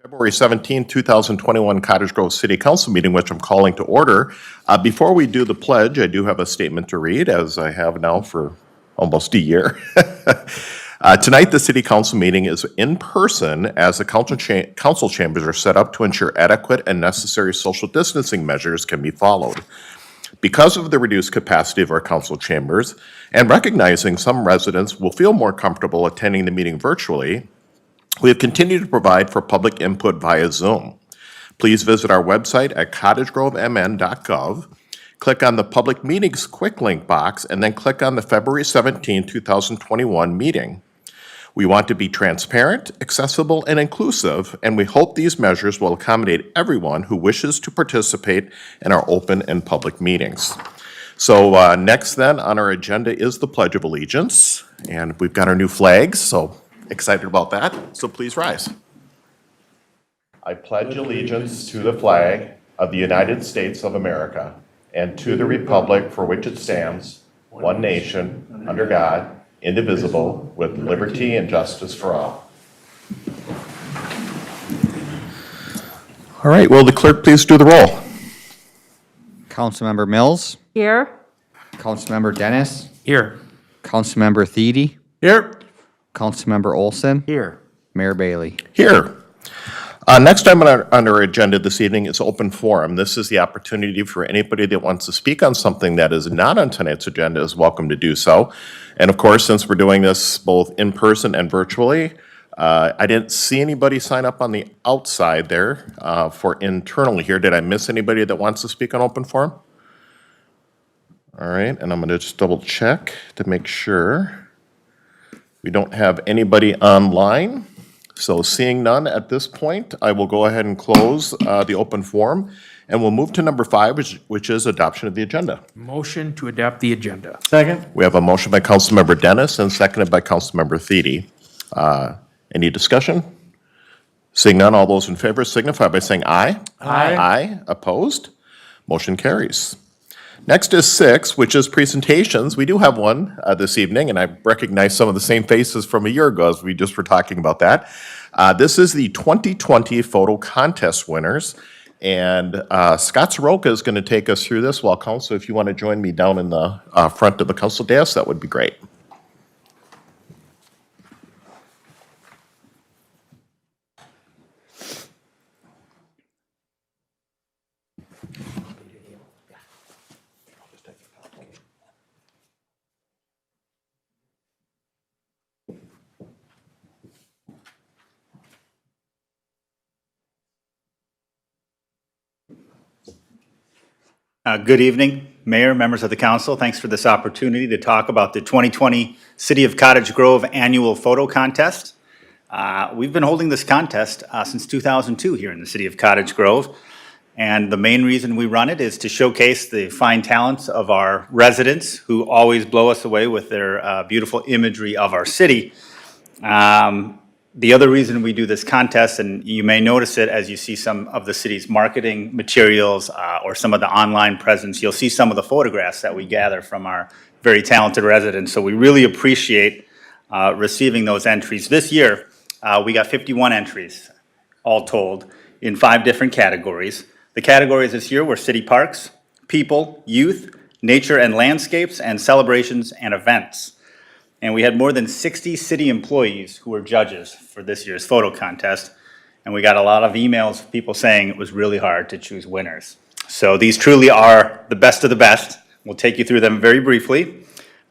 February 17, 2021 Cottage Grove City Council meeting, which I'm calling to order. Before we do the pledge, I do have a statement to read, as I have now for almost a year. Tonight, the City Council meeting is in person as the council chambers are set up to ensure adequate and necessary social distancing measures can be followed. Because of the reduced capacity of our council chambers and recognizing some residents will feel more comfortable attending the meeting virtually, we have continued to provide for public input via Zoom. Please visit our website at cottagegrovemn.gov, click on the Public Meetings Quick Link box, and then click on the February 17, 2021 meeting. We want to be transparent, accessible, and inclusive, and we hope these measures will accommodate everyone who wishes to participate in our open and public meetings. So next then on our agenda is the Pledge of Allegiance, and we've got our new flags, so excited about that, so please rise. I pledge allegiance to the flag of the United States of America and to the republic for which it stands, one nation, under God, indivisible, with liberty and justice for all. All right, will the clerk please do the roll? Councilmember Mills. Here. Councilmember Dennis. Here. Councilmember Thiede. Here. Councilmember Olson. Here. Mayor Bailey. Here. Next item on our agenda this evening is open forum. This is the opportunity for anybody that wants to speak on something that is not on tonight's agenda is welcome to do so. And of course, since we're doing this both in person and virtually, I didn't see anybody sign up on the outside there for internally here. Did I miss anybody that wants to speak on open forum? All right, and I'm going to just double check to make sure. We don't have anybody online, so seeing none at this point, I will go ahead and close the open forum, and we'll move to number 5, which is adoption of the agenda. Motion to adopt the agenda. Second. We have a motion by Councilmember Dennis and seconded by Councilmember Thiede. Any discussion? Seeing none, all those in favor signify by saying aye. Aye. Aye. Opposed? Motion carries. Next is 6, which is presentations. We do have one this evening, and I recognize some of the same faces from a year ago as we just were talking about that. This is the 2020 photo contest winners, and Scott Soroka is going to take us through this. Well, Council, if you want to join me down in the front of the council dais, that would be great. Good evening, Mayor, members of the council. Thanks for this opportunity to talk about the 2020 City of Cottage Grove Annual Photo Contest. We've been holding this contest since 2002 here in the City of Cottage Grove. And the main reason we run it is to showcase the fine talents of our residents who always blow us away with their beautiful imagery of our city. The other reason we do this contest, and you may notice it as you see some of the city's marketing materials or some of the online presence, you'll see some of the photographs that we gather from our very talented residents. So we really appreciate receiving those entries. This year, we got 51 entries, all told, in 5 different categories. The categories this year were city parks, people, youth, nature and landscapes, and celebrations and events. And we had more than 60 city employees who were judges for this year's photo contest. And we got a lot of emails of people saying it was really hard to choose winners. So these truly are the best of the best. We'll take you through them very briefly.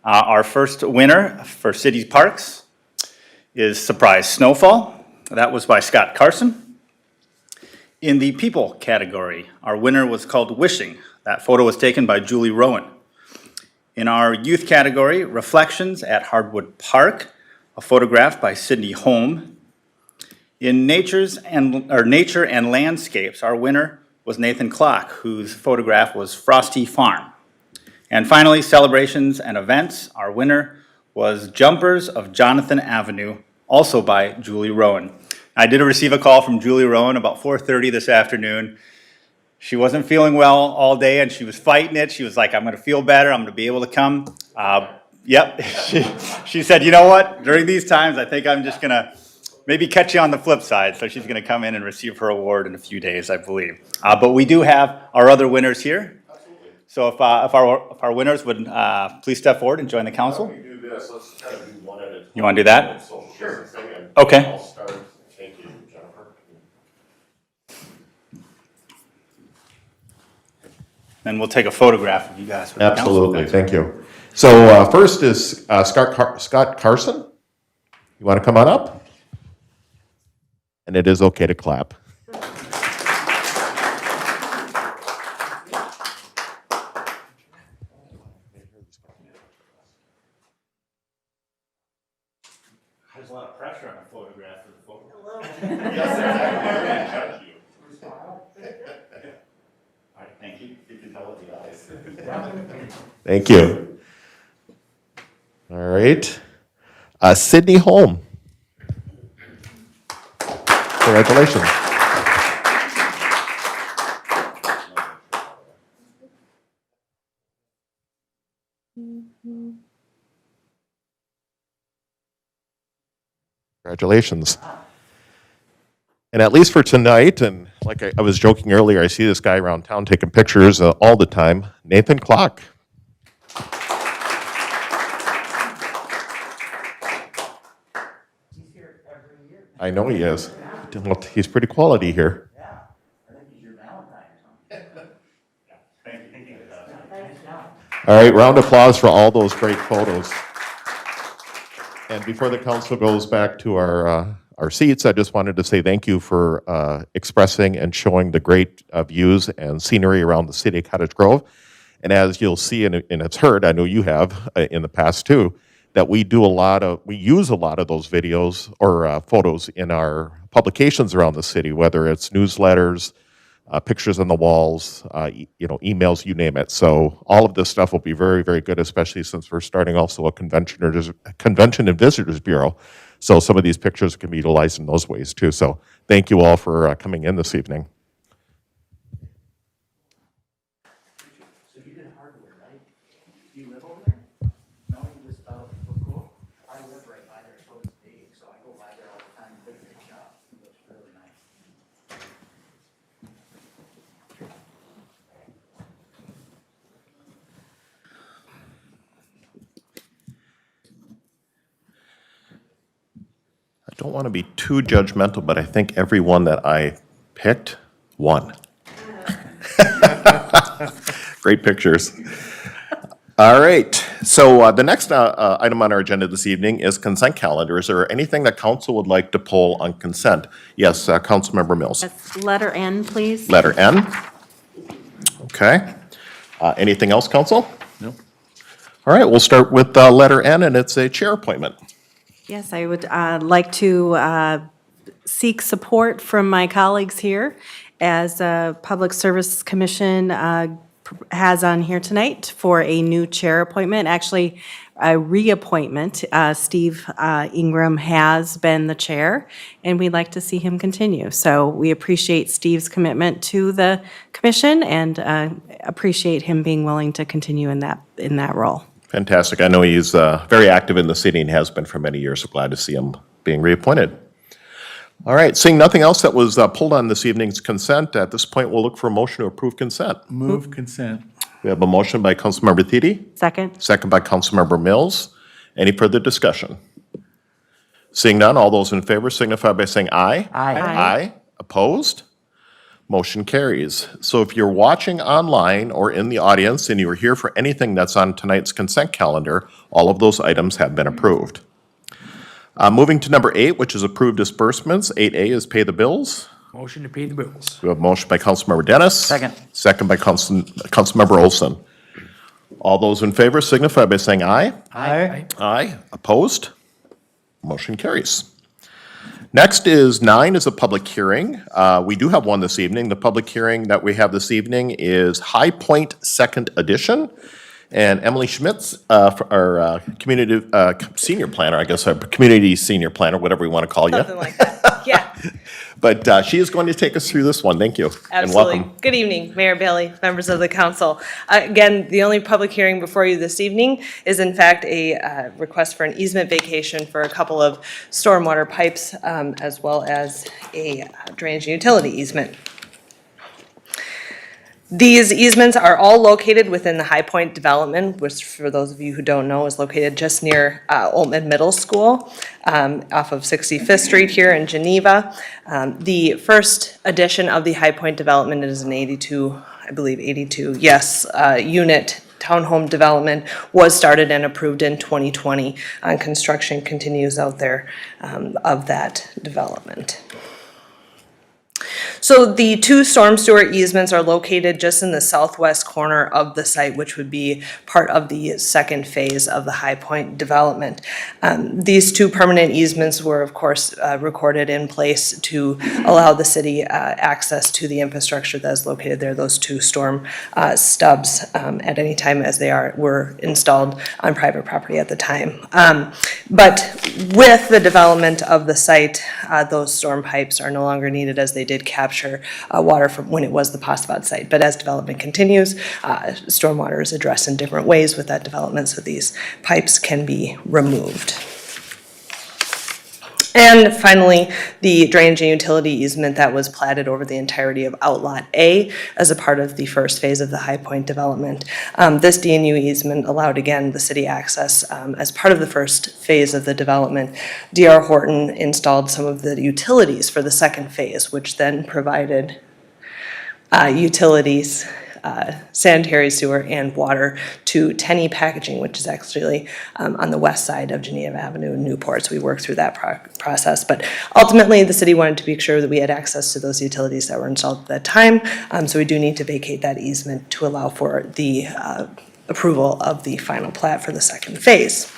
Our first winner for City Parks is Surprise Snowfall. That was by Scott Carson. In the people category, our winner was called Wishing. That photo was taken by Julie Rowan. In our youth category, Reflections at Hardwood Park, a photograph by Sydney Holm. In Nature and Landscapes, our winner was Nathan Klock, whose photograph was Frosty Farm. And finally, Celebrations and Events, our winner was Jumpers of Jonathan Avenue, also by Julie Rowan. I did receive a call from Julie Rowan about 4:30 this afternoon. She wasn't feeling well all day and she was fighting it. She was like, I'm going to feel better. I'm going to be able to come. Yep. She said, you know what? During these times, I think I'm just going to maybe catch you on the flip side. So she's going to come in and receive her award in a few days, I believe. But we do have our other winners here. So if our winners would please step forward and join the council. do this, let's try to do one at a time. You want to do that? Sure. Okay. I'll start. Thank you, Jennifer. Then we'll take a photograph of you guys. with the council. Absolutely, thank you. So first is Scott Carson. You want to come on up? And it is okay to clap. There's a lot of pressure on a photograph for the photo. All right, thank you. You can tell with the eyes. Thank you. All right. Sydney Holm. Congratulations. Congratulations. And at least for tonight, and like I was joking earlier, I see this guy around town taking pictures all the time, Nathan Klock. He's here every year. I know he is. Well, he's pretty quality here. Yeah, I think he's your Valentine or something. Thank you. Thanks, now. All right, round of applause for all those great photos. And before the council goes back to our seats, I just wanted to say thank you for expressing and showing the great views and scenery around the city of Cottage Grove. And as you'll see, and it's heard, I know you have in the past too, that we use a lot of those videos or photos in our publications around the city, whether it's newsletters, pictures on the walls, emails, you name it. So all of this stuff will be very, very good, especially since we're starting also a convention and visitors bureau. So some of these pictures can be utilized in those ways too. So thank you all for coming in this evening. So you did hardwood, right? Do you live over there? No, you just thought it was cool? I live right by there, so it's big, so I go by there all the time, big shop. It looks really nice. I don't want to be too judgmental, but I think everyone that I picked won. Great pictures. All right, so the next item on our agenda this evening is consent calendar. Is there anything that council would like to pull on consent? Yes, Councilmember Mills. Yes, letter N, please. Letter N. Okay. Anything else, council? No. All right, we'll start with letter N, and it's a chair appointment. Yes, I would like to seek support from my colleagues here as Public Service Commission has on here tonight for a new chair appointment, actually a reappointment. Steve Ingram has been the chair, and we'd like to see him continue. So we appreciate Steve's commitment to the commission and appreciate him being willing to continue in that role. Fantastic. I know he's very active in the city and has been for many years, so glad to see him being reappointed. All right, seeing nothing else that was pulled on this evening's consent, at this point, we'll look for a motion to approve consent. Move consent. We have a motion by Councilmember Thiede, Second? second by Councilmember Mills. Any further discussion? Seeing none, all those in favor signify by saying aye. Aye. Aye. Opposed? Motion carries. So if you're watching online or in the audience and you are here for anything that's on tonight's consent calendar, all of those items have been approved. Moving to number 8, which is approved disbursements. 8A is pay the bills. Motion to pay the bills. We have a motion by Councilmember Dennis. Second. Second by Councilmember Olson. All those in favor signify by saying aye. Aye. Aye. Opposed? Motion carries. Next is 9 is a public hearing. We do have one this evening. The public hearing that we have this evening is High Point Second Edition. And Emily Schmitz, our community senior planner, I guess, our community senior planner, whatever we want to call you. Something like that, yeah. But she is going to take us through this one. Thank you. And Absolutely. welcome. Good evening, Mayor Bailey, members of the council. Again, the only public hearing before you this evening is in fact a request for an easement vacation for a couple of stormwater pipes, as well as a drainage and utility easement. These easements are all located within the High Point development, which for those of you who don't know is located just near Oltman Middle School, off of 65th Street here in Geneva. The first edition of the High Point development is an 82, I believe 82, yes, unit townhome development was started and approved in 2020. Construction continues out there of that development. So the two storm sewer easements are located just in the southwest corner of the site, which would be part of the second phase of the High Point development. These two permanent easements were, of course, recorded in place to allow the city access to the infrastructure that is located there, those two storm stubs at any time as they were installed on private property at the time. But with the development of the site, those storm pipes are no longer needed as they did capture water from when it was the Postbod site. But as development continues, stormwater is addressed in different ways with that development, so these pipes can be removed. And finally, the drainage and utility easement that was platted over the entirety of Outlot A as a part of the first phase of the High Point development. This DNU easement allowed, again, the city access as part of the first phase of the development. D.R. Horton installed some of the utilities for the second phase, which then provided utilities, sanitary sewer and water to Tenney Packaging, which is actually on the west side of Geneva Avenue in Newport. So we worked through that process. But ultimately, the city wanted to make sure that we had access to those utilities that were installed at that time. So we do need to vacate that easement to allow for the approval of the final plat for the second phase.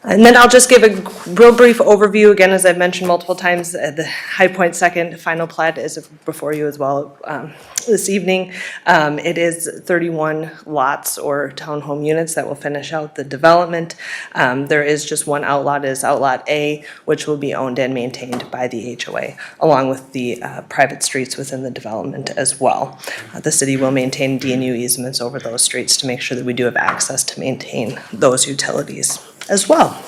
And then I'll just give a real brief overview. Again, as I've mentioned multiple times, the High Point second final plat is before you as well this evening. It is 31 lots or townhome units that will finish out the development. There is just one outlot, is Outlot A, which will be owned and maintained by the HOA, along with the private streets within the development as well. The city will maintain DNU easements over those streets to make sure that we do have access to maintain those utilities as well.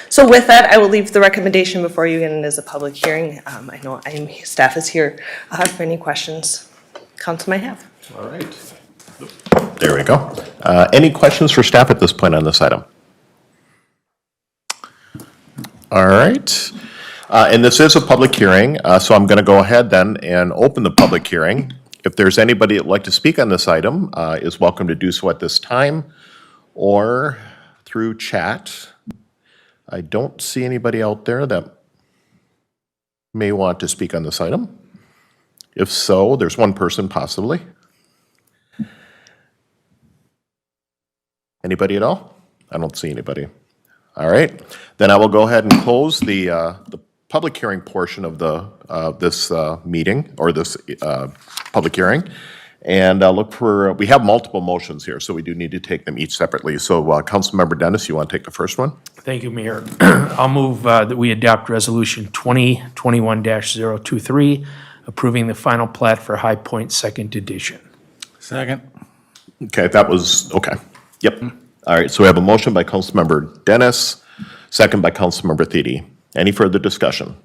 So with that, I will leave the recommendation before you again as a public hearing. I know staff is here for any questions council might have. All right. There we go. Any questions for staff at this point on this item? All right. And this is a public hearing, so I'm going to go ahead then and open the public hearing. If there's anybody that'd like to speak on this item, is welcome to do so at this time or through chat. I don't see anybody out there that may want to speak on this item. If so, there's one person possibly. Anybody at all? I don't see anybody. All right, then I will go ahead and close the public hearing portion of this meeting or this public hearing. And look for, we have multiple motions here, so we do need to take them each separately. So Councilmember Dennis, you want to take the first one? Thank you, Mayor. I'll move that we adopt Resolution 2021-023, approving the final plat for High Point Second Edition. Second. Okay, that was, okay. Yep. All right, so we have a motion by Councilmember Dennis, second by Councilmember Thiede. Any further discussion?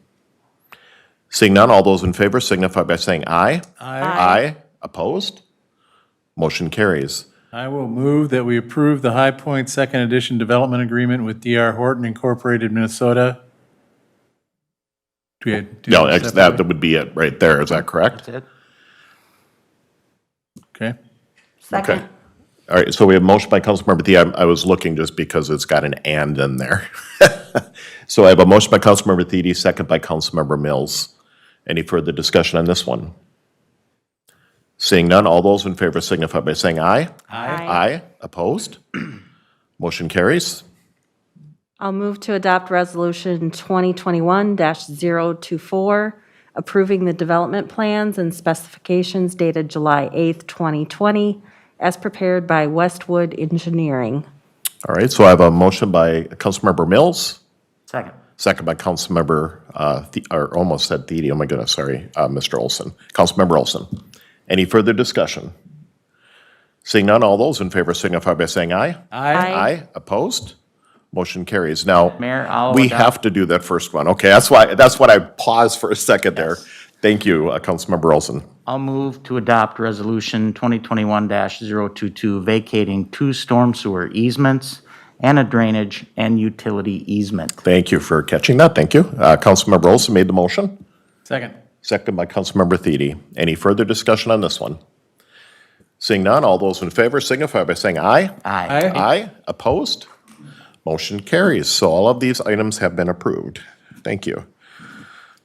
Seeing none, all those in favor signify by saying aye. Aye. Aye. Opposed? Motion carries. I will move that we approve the High Point Second Edition Development Agreement with D.R. Horton Incorporated, Minnesota. Do we do No, that that separately? would be it right there. Is that correct? Okay. Okay. All right, so we have motion by Councilmember Thiede. I was looking just because it's got an and in there. So I have a motion by Councilmember Thiede, second by Councilmember Mills. Any further discussion on this one? Seeing none, all those in favor signify by saying aye. Aye. Aye. Opposed? Motion carries. I'll move to adopt Resolution 2021-024, approving the development plans and specifications dated July 8th, 2020, as prepared by Westwood Engineering. All right, so I have a motion by Councilmember Mills, Second. Second by Councilmember, or almost said Thiede, oh my goodness, sorry, Mr. Olson. Councilmember Olson. Any further discussion? Seeing none, all those in favor signify by saying aye. Aye. Opposed? Motion carries. Now, Mayor, I'll we adopt- have to do that first one. Okay, that's what I paused for a second there. Thank you, Councilmember Olson. I'll move to adopt Resolution 2021-022 vacating 2 storm sewer easements and a drainage and utility easement. Thank you for catching that. Thank you. Councilmember Olson made the motion. Second. Second by Councilmember Thiede. Any further discussion on this one? Seeing none, all those in favor signify by saying aye. Aye. Aye. Opposed? Motion carries. So all of these items have been approved. Thank you.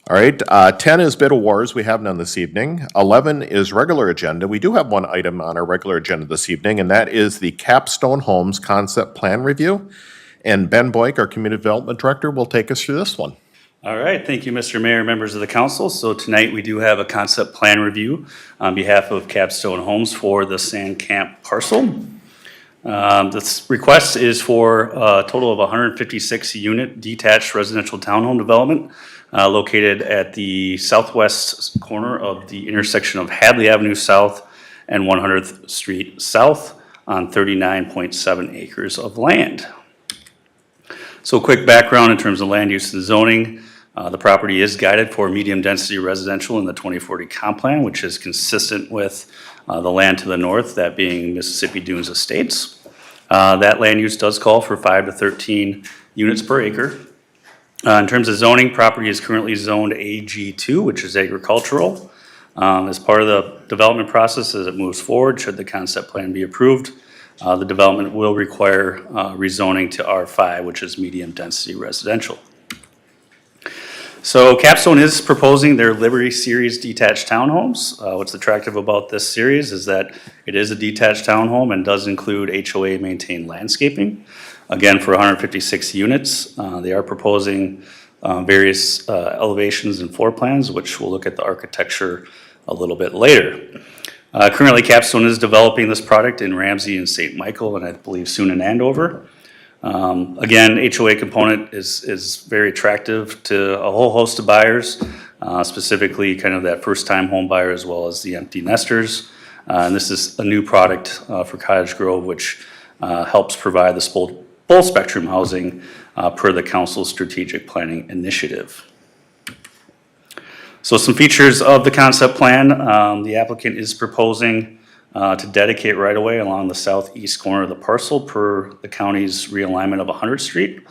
All right, 10 is bid awards. We have none this evening. 11 is regular agenda. We do have one item on our regular agenda this evening, and that is the Capstone Homes Concept Plan Review. And Ben Boyk, our Community Development Director, will take us through this one. All right, thank you, Mr. Mayor, members of the council. So tonight we do have a concept plan review on behalf of Capstone Homes for the Sand Camp parcel. This request is for a total of 156 unit detached residential townhome development located at the southwest corner of the intersection of Hadley Avenue South and 100th Street South on 39.7 acres of land. So quick background in terms of land use and zoning. The property is guided for medium-density residential in the 2040 comp plan, which is consistent with the land to the north, that being Mississippi Dunes Estates. That land use does call for 5 to 13 units per acre. In terms of zoning, property is currently zoned AG2, which is agricultural. As part of the development process as it moves forward, should the concept plan be approved, the development will require rezoning to R5, which is medium-density residential. So Capstone is proposing their Liberty Series detached townhomes. What's attractive about this series is that it is a detached townhome and does include HOA maintained landscaping. Again, for 156 units, they are proposing various elevations and floor plans, which we'll look at the architecture a little bit later. Currently, Capstone is developing this product in Ramsey and St. Michael, and I believe soon in Andover. Again, HOA component is very attractive to a whole host of buyers, specifically kind of that first-time home buyer as well as the empty nesters. And this is a new product for Cottage Grove, which helps provide the full spectrum housing per the council's strategic planning initiative. So some features of the concept plan. The applicant is proposing to dedicate right-of-way along the southeast corner of the parcel per the county's realignment of 100th Street.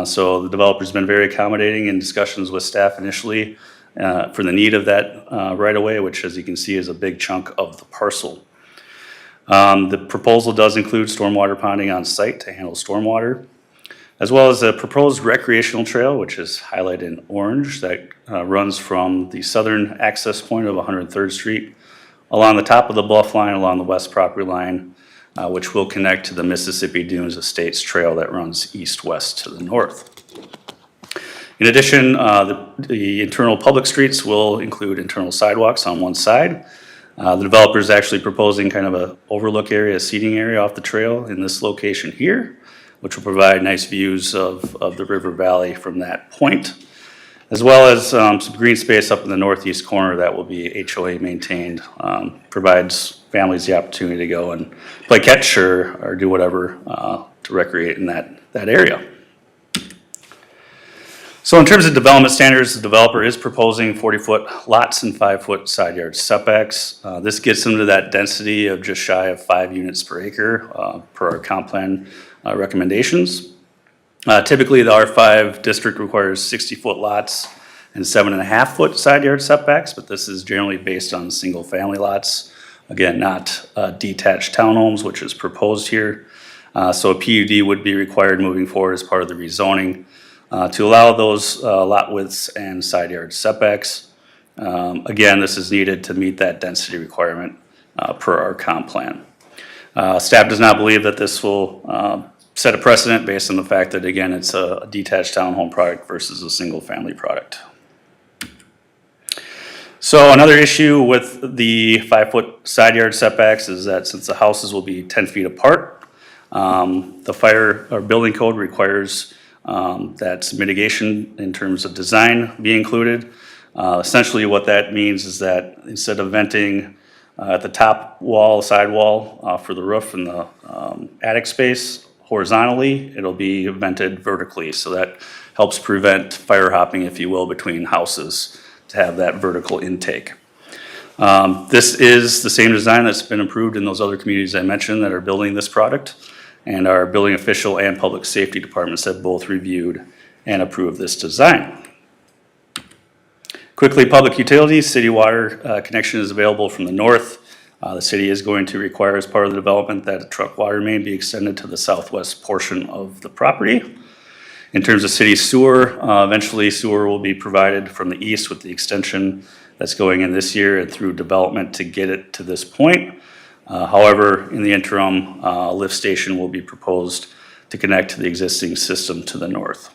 So the developer's been very accommodating in discussions with staff initially for the need of that right-of-way, which, as you can see, is a big chunk of the parcel. The proposal does include stormwater ponding on site to handle stormwater, as well as a proposed recreational trail, which is highlighted in orange, that runs from the southern access point of 103rd Street along the top of the bluff line along the west property line, which will connect to the Mississippi Dunes Estates Trail that runs east-west to the north. In addition, the internal public streets will include internal sidewalks on one side. The developer is actually proposing kind of a overlook area, a seating area off the trail in this location here, which will provide nice views of the river valley from that point, as well as some green space up in the northeast corner that will be HOA maintained. Provides families the opportunity to go and play catch or do whatever to recreate in that area. So in terms of development standards, the developer is proposing 40-foot lots and 5-foot side yard setbacks. This gets them to that density of just shy of 5 units per acre per our comp plan recommendations. Typically, the R5 district requires 60-foot lots and 7.5-foot side yard setbacks, but this is generally based on single-family lots. Again, not detached townhomes, which is proposed here. So a PUD would be required moving forward as part of the rezoning to allow those lot widths and side yard setbacks. Again, this is needed to meet that density requirement per our comp plan. Staff does not believe that this will set a precedent based on the fact that, again, it's a detached townhome product versus a single-family product. So another issue with the 5-foot side yard setbacks is that since the houses will be 10 feet apart, the fire or building code requires That's mitigation in terms of design be included. Essentially what that means is that instead of venting at the top wall, sidewall for the roof and the attic space horizontally, it'll be vented vertically. So that helps prevent fire hopping, if you will, between houses to have that vertical intake. This is the same design that's been approved in those other communities I mentioned that are building this product. And our building official and public safety departments have both reviewed and approved this design. Quickly, public utilities, city water connection is available from the north. The city is going to require as part of the development that a truck water main be extended to the southwest portion of the property. In terms of city sewer, eventually sewer will be provided from the east with the extension that's going in this year and through development to get it to this point. However, in the interim, a lift station will be proposed to connect to the existing system to the north.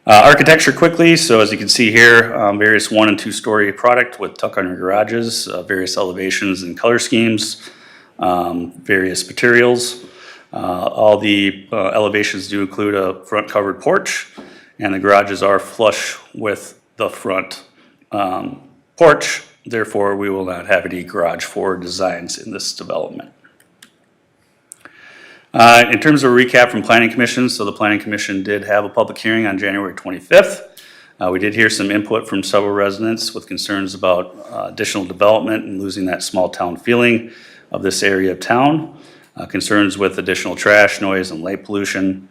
Architecture quickly, so as you can see here, various 1- and 2-story product with tuck-under garages, various elevations and color schemes, various materials. All the elevations do include a front covered porch, and the garages are flush with the front porch. Therefore, we will not have any garage forward designs in this development. In terms of a recap from Planning Commission, so the Planning Commission did have a public hearing on January 25th. We did hear some input from several residents with concerns about additional development and losing that small town feeling of this area of town. Concerns with additional trash, noise, and light pollution.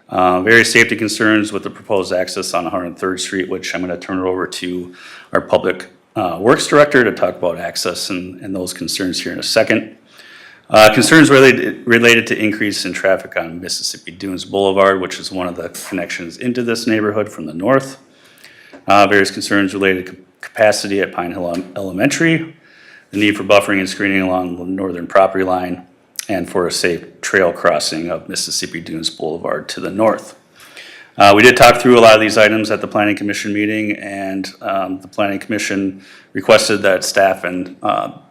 Various safety concerns with the proposed access on 103rd Street, which I'm going to turn it over to our Public Works Director to talk about access and those concerns here in a second. Concerns related to increase in traffic on Mississippi Dunes Boulevard, which is one of the connections into this neighborhood from the north. Various concerns related to capacity at Pine Hill Elementary, the need for buffering and screening along the northern property line, and for a safe trail crossing of Mississippi Dunes Boulevard to the north. We did talk through a lot of these items at the Planning Commission meeting, and the Planning Commission requested that staff and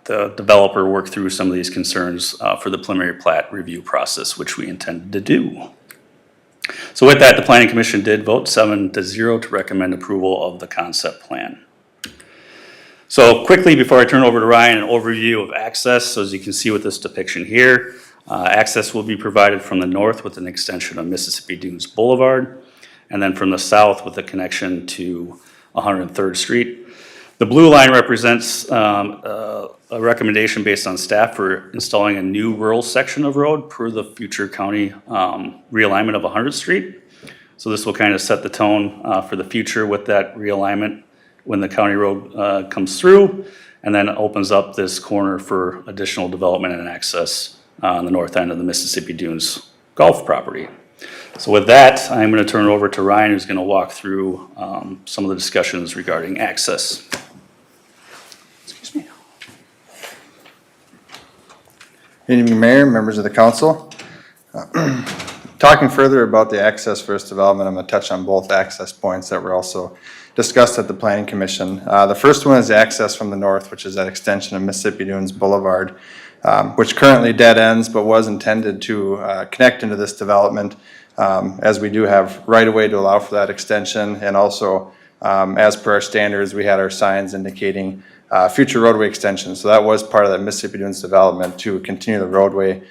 the developer work through some of these concerns for the preliminary plat review process, which we intended to do. So with that, the Planning Commission did vote 7-0 to recommend approval of the concept plan. So quickly, before I turn it over to Ryan, an overview of access. So as you can see with this depiction here, access will be provided from the north with an extension of Mississippi Dunes Boulevard, and then from the south with a connection to 103rd Street. The blue line represents a recommendation based on staff for installing a new rural section of road per the future county realignment of 100th Street. So this will kind of set the tone for the future with that realignment when the county road comes through, and then opens up this corner for additional development and access on the north end of the Mississippi Dunes golf property. So with that, I'm going to turn it over to Ryan, who's going to walk through some of the discussions regarding access. Excuse me. Good evening, Mayor, members of the council. Talking further about the access first development, I'm going to touch on both access points that were also discussed at the Planning Commission. The first one is the access from the north, which is that extension of Mississippi Dunes Boulevard, which currently dead ends but was intended to connect into this development, as we do have right of way to allow for that extension, and also as per our standards, we had our signs indicating future roadway extension. So that was part of that Mississippi Dunes development to continue the roadway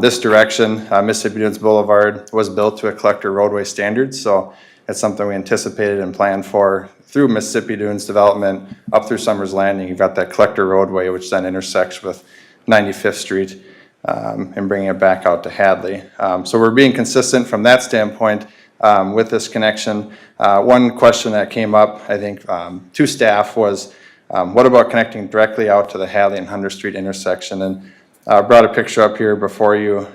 this direction. Mississippi Dunes Boulevard was built to a collector roadway standards, so it's something we anticipated and planned for through Mississippi Dunes development up through Summers Landing. You've got that collector roadway, which then intersects with 95th Street and bringing it back out to Hadley. So we're being consistent from that standpoint with this connection. One question that came up, I think, to staff was, what about connecting directly out to the Hadley and 100th Street intersection? And I brought a picture up here before you.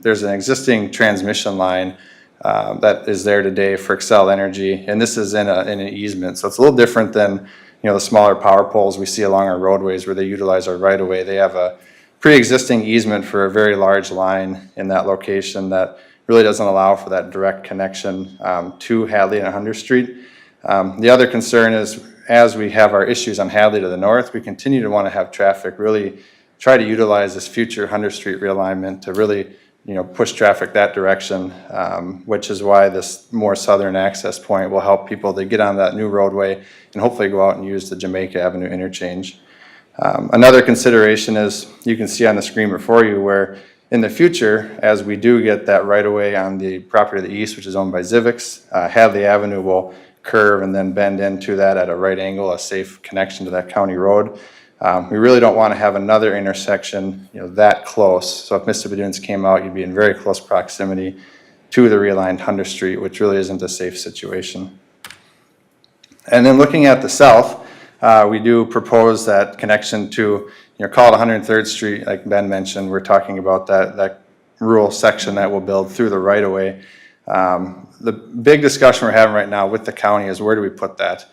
There's an existing transmission line that is there today for Xcel Energy, and this is in an easement. So it's a little different than the smaller power poles we see along our roadways where they utilize our right-of-way. They have a pre-existing easement for a very large line in that location that really doesn't allow for that direct connection to Hadley and 100th Street. The other concern is, as we have our issues on Hadley to the north, we continue to want to have traffic really try to utilize this future 100th Street realignment to really push traffic that direction, which is why this more southern access point will help people to get on that new roadway and hopefully go out and use the Jamaica Avenue interchange. Another consideration is, you can see on the screen before you, where in the future, as we do get that right-of-way on the property to the east, which is owned by Zivix, Hadley Avenue will curve and then bend into that at a right angle, a safe connection to that county road. We really don't want to have another intersection, that close. So if Mr. Baduns came out, you'd be in very close proximity to the realigned 100th Street, which really isn't a safe situation. And then looking at the south, we do propose that connection to, call it 103rd Street, like Ben mentioned. We're talking about that rural section that we'll build through the right-of-way. The big discussion we're having right now with the county is, where do we put that?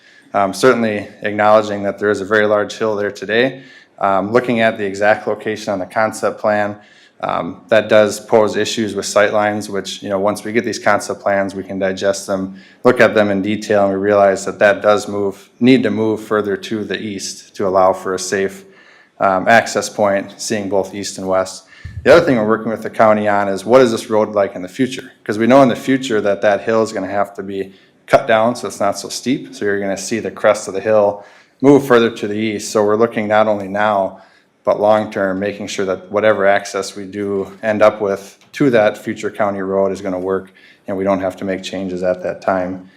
Certainly acknowledging that there is a very large hill there today. Looking at the exact location on the concept plan, that does pose issues with sightlines, which, once we get these concept plans, we can digest them, look at them in detail, and we realize that that does need to move further to the east to allow for a safe access point, seeing both east and west. The other thing we're working with the county on is, what is this road like in the future? Because we know in the future that hill is going to have to be cut down so it's not so steep. So you're going to see the crest of the hill move further to the east. So we're looking not only now, but long-term, making sure that whatever access we do end up with to that future county road is going to work, and we don't have to make changes at that time.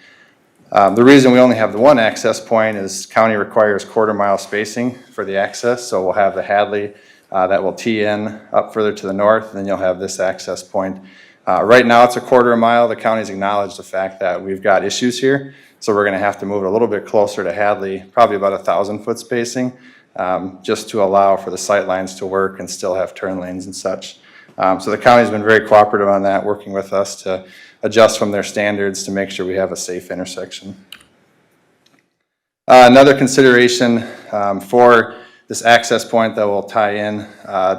The reason we only have the one access point is county requires quarter-mile spacing for the access. So we'll have the Hadley that will tee in up further to the north, and then you'll have this access point. Right now it's a quarter of a mile. The county's acknowledged the fact that we've got issues here, so we're going to have to move it a little bit closer to Hadley, probably about 1,000-foot spacing, just to allow for the sight lines to work and still have turn lanes and such. So the county's been very cooperative on that, working with us to adjust from their standards to make sure we have a safe intersection. Another consideration for this access point that will tie in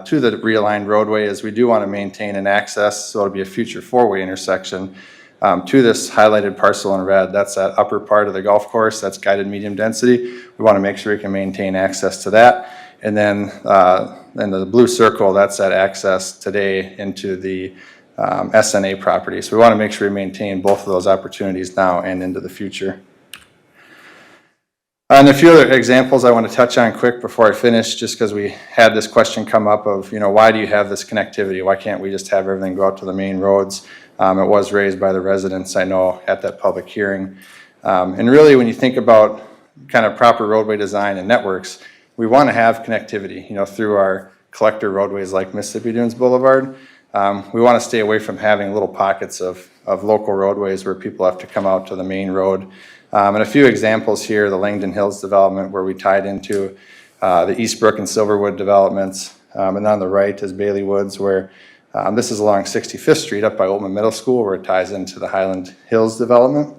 to the realigned roadway is, we do want to maintain an access, so it'll be a future four-way intersection to this highlighted parcel in red. That's that upper part of the golf course, that's guided medium density. We want to make sure we can maintain access to that. And then in the blue circle, that's that access today into the SNA property. So we want to make sure we maintain both of those opportunities now and into the future. And a few other examples I want to touch on quick before I finish, just because we had this question come up of, why do you have this connectivity? Why can't we just have everything go out to the main roads? It was raised by the residents, I know, at that public hearing. And really, when you think about kind of proper roadway design and networks, we want to have connectivity, through our collector roadways like Mississippi Dunes Boulevard. We want to stay away from having little pockets of local roadways where people have to come out to the main road. And a few examples here, the Langdon Hills development, where we tied into the Eastbrook and Silverwood developments. And on the right is Bailey Woods, where this is along 65th Street up by Oldman Middle School, where it ties into the Highland Hills development.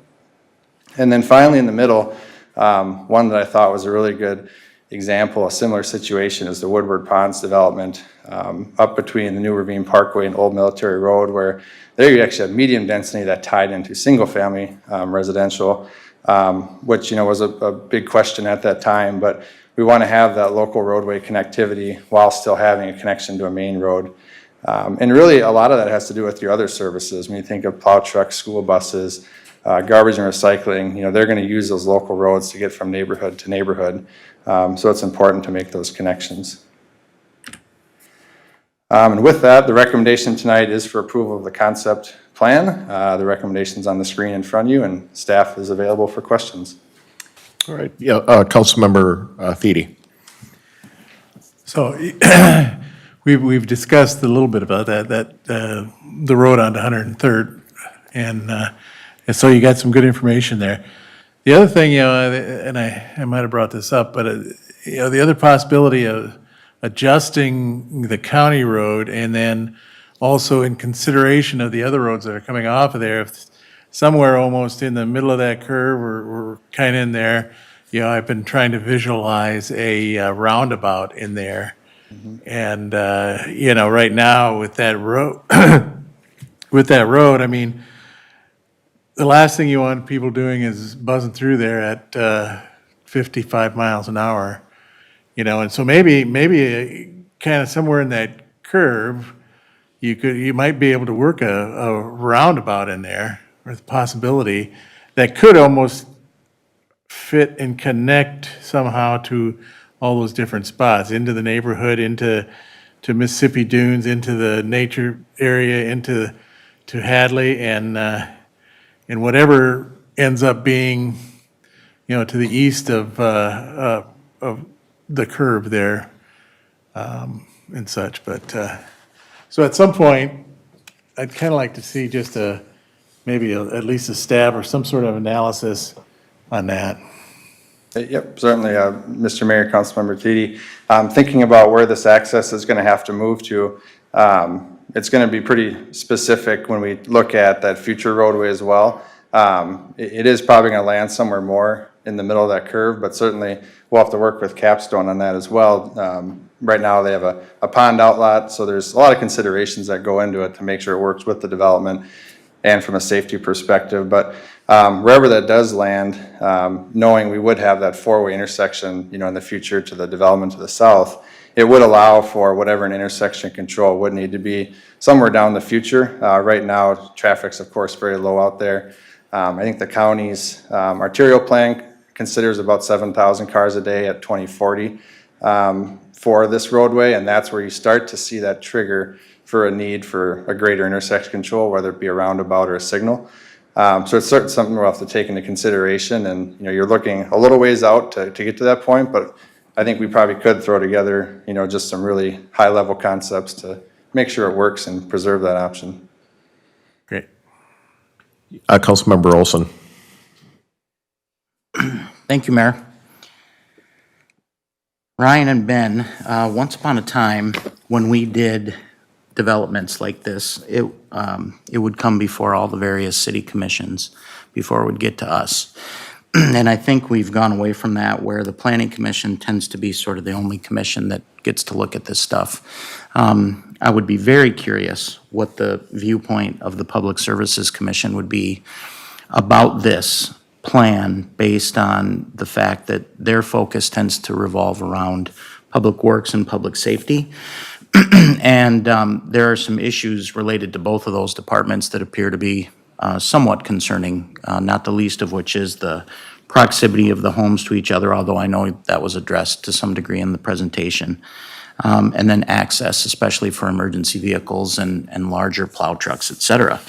And then finally in the middle, one that I thought was a really good example, a similar situation, is the Woodward Ponds development up between the New Ravine Parkway and Old Military Road, where there you actually have medium density that tied into single-family residential. Which was a big question at that time, but we want to have that local roadway connectivity while still having a connection to a main road. And really, a lot of that has to do with your other services. When you think of plow trucks, school buses, garbage and recycling, they're going to use those local roads to get from neighborhood to neighborhood. So it's important to make those connections. And with that, the recommendation tonight is for approval of the concept plan. The recommendation's on the screen in front of you, and staff is available for questions. All right, yeah, Councilmember Thiede. So we've discussed a little bit about that the road onto 103rd, and so you got some good information there. The other thing, and I might have brought this up, but the other possibility of adjusting the county road, and then also in consideration of the other roads that are coming off of there, if somewhere almost in the middle of that curve, we're kind of in there, I've been trying to visualize a roundabout in there. And, right now with that road, I mean, the last thing you want people doing is buzzing through there at 55 miles an hour, and so maybe kind of somewhere in that curve, you might be able to work a roundabout in there with a possibility that could almost fit and connect somehow to all those different spots, into the neighborhood, into Mississippi Dunes, into the nature area, into Hadley, and whatever ends up being, to the east of the curve there, and such. But so at some point, I'd kind of like to see just maybe at least a stab or some sort of analysis on that. Yep, certainly, Mr. Mayor, Councilmember Thiede. Thinking about where this access is going to have to move to, it's going to be pretty specific when we look at that future roadway as well. It is probably going to land somewhere more in the middle of that curve, but certainly we'll have to work with Capstone on that as well. Right now, they have a pond outlet, so there's a lot of considerations that go into it to make sure it works with the development and from a safety perspective. But wherever that does land, knowing we would have that four-way intersection, in the future to the development to the south, it would allow for whatever an intersection control would need to be somewhere down the future. Right now, traffic's of course very low out there. I think the county's arterial plan considers about 7,000 cars a day at 2040 for this roadway, and that's where you start to see that trigger for a need for a greater intersection control, whether it be a roundabout or a signal. So it's certainly something we'll have to take into consideration, and you're looking a little ways out to get to that point, but I think we probably could throw together just some really high-level concepts to make sure it works and preserve that option. Great. Councilmember Olson. Thank you, Mayor. Ryan and Ben, once upon a time, when we did developments like this, it would come before all the various city commissions before it would get to us. And I think we've gone away from that, where the planning commission tends to be sort of the only commission that gets to look at this stuff. I would be very curious what the viewpoint of the Public Services Commission would be about this plan, based on the fact that their focus tends to revolve around public works and public safety. And there are some issues related to both of those departments that appear to be somewhat concerning, not the least of which is the proximity of the homes to each other, although I know that was addressed to some degree in the presentation. And then access, especially for emergency vehicles and larger plow trucks, et cetera.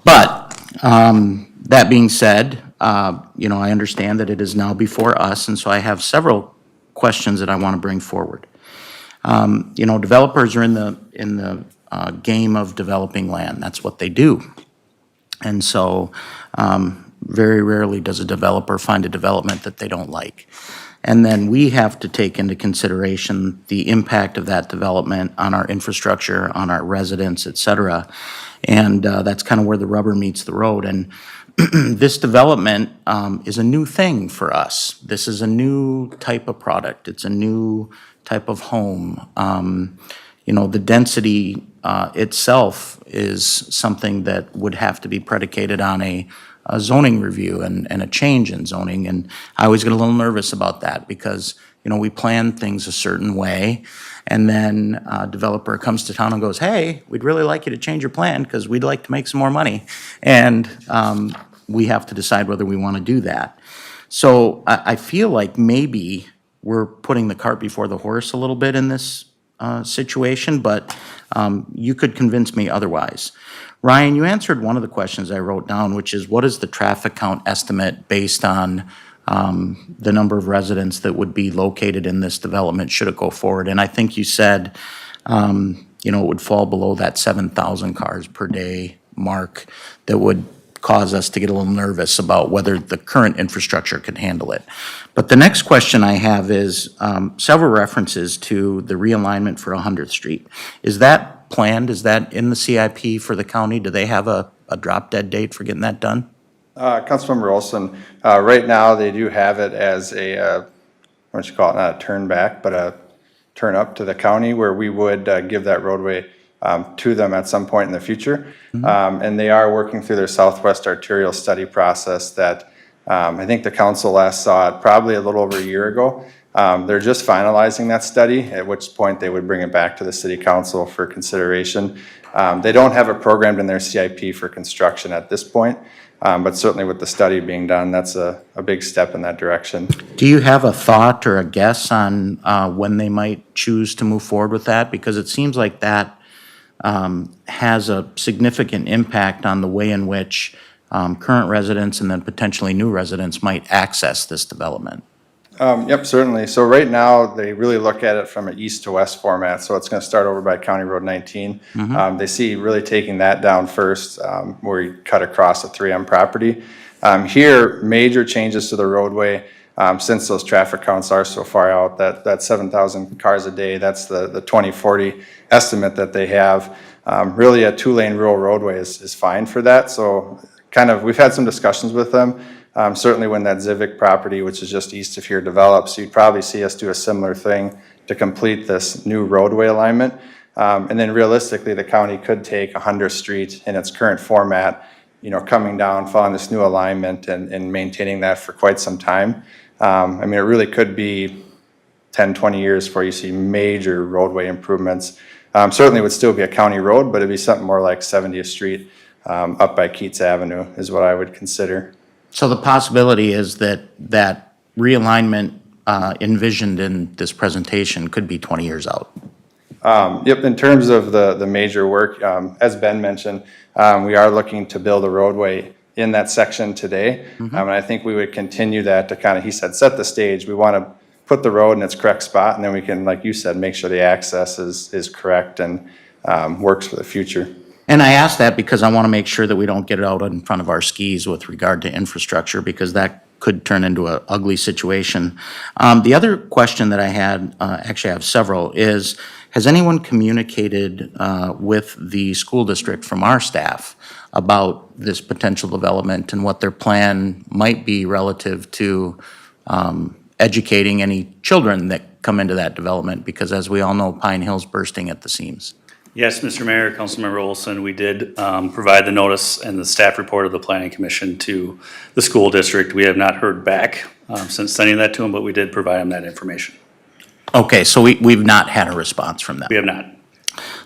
But that being said, I understand that it is now before us, and so I have several questions that I want to bring forward. Developers are in the game of developing land. That's what they do. And so very rarely does a developer find a development that they don't like. And then we have to take into consideration the impact of that development on our infrastructure, on our residents, et cetera. And that's kind of where the rubber meets the road. And this development is a new thing for us. This is a new type of product. It's a new type of home. The density itself is something that would have to be predicated on a zoning review and a change in zoning. And I always get a little nervous about that, because, we plan things a certain way, and then a developer comes to town and goes, hey, we'd really like you to change your plan because we'd like to make some more money. And we have to decide whether we want to do that. So I feel like maybe we're putting the cart before the horse a little bit in this situation, but you could convince me otherwise. Ryan, you answered one of the questions I wrote down, which is, what is the traffic count estimate based on the number of residents that would be located in this development should it go forward? And I think you said, it would fall below that 7,000 cars per day mark that would cause us to get a little nervous about whether the current infrastructure could handle it. But the next question I have is several references to the realignment for 100th Street. Is that planned? Is that in the CIP for the county? Do they have a drop dead date for getting that done? Councilmember Olson, right now they do have it as a, what you call it, not a turn back, but a turn up to the county, where we would give that roadway to them at some point in the future. And they are working through their Southwest Arterial study process that I think the council last saw it probably a little over a year ago. They're just finalizing that study, at which point they would bring it back to the city council for consideration. They don't have it programmed in their CIP for construction at this point, but certainly with the study being done, that's a big step in that direction. Do you have a thought or a guess on when they might choose to move forward with that? Because it seems like that has a significant impact on the way in which current residents and then potentially new residents might access this development. Yep, certainly. So right now, they really look at it from an east to west format. So it's going to start over by County Road 19. They see really taking that down first, where you cut across the 3M property. Here, major changes to the roadway, since those traffic counts are so far out, that 7,000 cars a day, that's the 2040 estimate that they have. Really, a 2-lane rural roadway is fine for that. So kind of, we've had some discussions with them. Certainly when that Civic property, which is just east of here, develops, you'd probably see us do a similar thing to complete this new roadway alignment. And then realistically, the county could take 100th Street in its current format, you know, coming down, following this new alignment and maintaining that for quite some time. I mean, it really could be 10, 20 years before you see major roadway improvements. Certainly would still be a county road, but it'd be something more like 70th Street up by Keats Avenue is what I would consider. So the possibility is that that realignment envisioned in this presentation could be 20 years out. Yep, in terms of the major work, as Ben mentioned, we are looking to build a roadway in that section today. And I think we would continue that to kind of, he said, set the stage. We want to put the road in its correct spot, and then we can, like you said, make sure the access is correct and works for the future. And I ask that because I want to make sure that we don't get out in front of our skis with regard to infrastructure, because that could turn into an ugly situation. The other question that I had, actually I have several, is has anyone communicated with the school district from our staff about this potential development and what their plan might be relative to educating any children that come into that development? Because as we all know, Pine Hill's bursting at the seams. Yes, Mr. Mayor, Councilmember Olson, we did provide the notice and the staff report of the Planning Commission to the school district. We have not heard back since sending that to them, but we did provide them that information. Okay, so we've not had a response from them. We have not.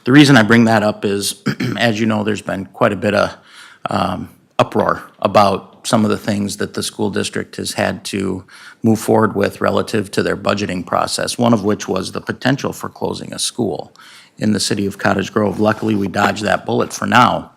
The reason I bring that up is, as you know, there's been quite a bit of uproar about some of the things that the school district has had to move forward with relative to their budgeting process, one of which was the potential for closing a school in the city of Cottage Grove. Luckily, we dodged that bullet for now,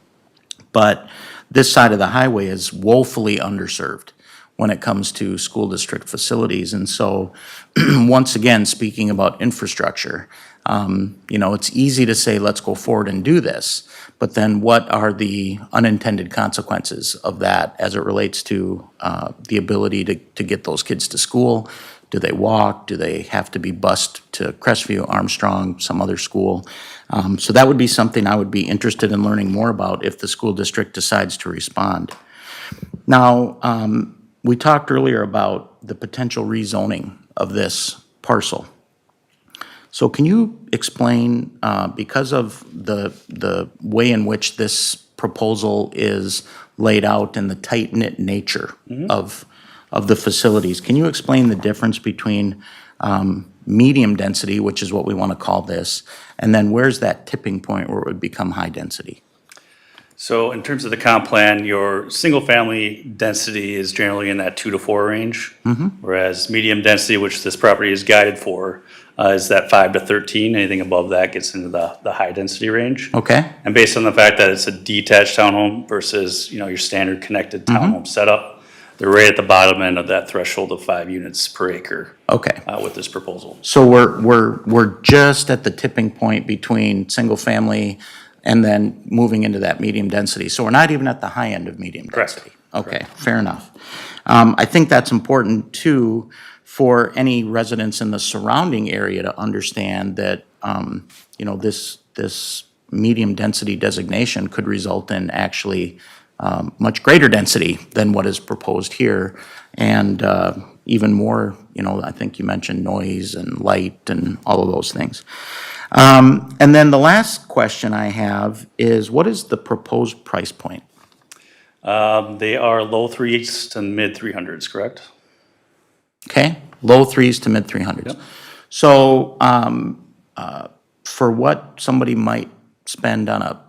but this side of the highway is woefully underserved when it comes to school district facilities. And so, once again, speaking about infrastructure, you know, it's easy to say, let's go forward and do this, but then what are the unintended consequences of that as it relates to the ability to get those kids to school? Do they walk? Do they have to be bused to Crestview, Armstrong, some other school? So that would be something I would be interested in learning more about if the school district decides to respond. Now, we talked earlier about the potential rezoning of this parcel. So can you explain, because of the way in which this proposal is laid out and the tight-knit nature of the facilities, can you explain the difference between medium density, which is what we want to call this, and then where's that tipping point where it would become high density? So in terms of the comp plan, your single-family density is generally in that 2 to 4 range, whereas medium density, which this property is guided for, is that 5 to 13. Anything above that gets into the high-density range. Okay. And based on the fact that it's a detached townhome versus, you know, your standard connected townhome setup, they're right at the bottom end of that threshold of 5 units per acre. Okay. With this proposal. So we're just at the tipping point between single family and then moving into that medium density. So we're not even at the high end of medium density. Correct. Okay, fair enough. I think that's important too for any residents in the surrounding area to understand that, you know, this medium density designation could result in actually much greater density than what is proposed here. And even more, you know, I think you mentioned noise and light and all of those things. And then the last question I have is, what is the proposed price point? They are low 3s to mid 300s, correct? Okay, low threes to mid 300s. So for what somebody might spend on a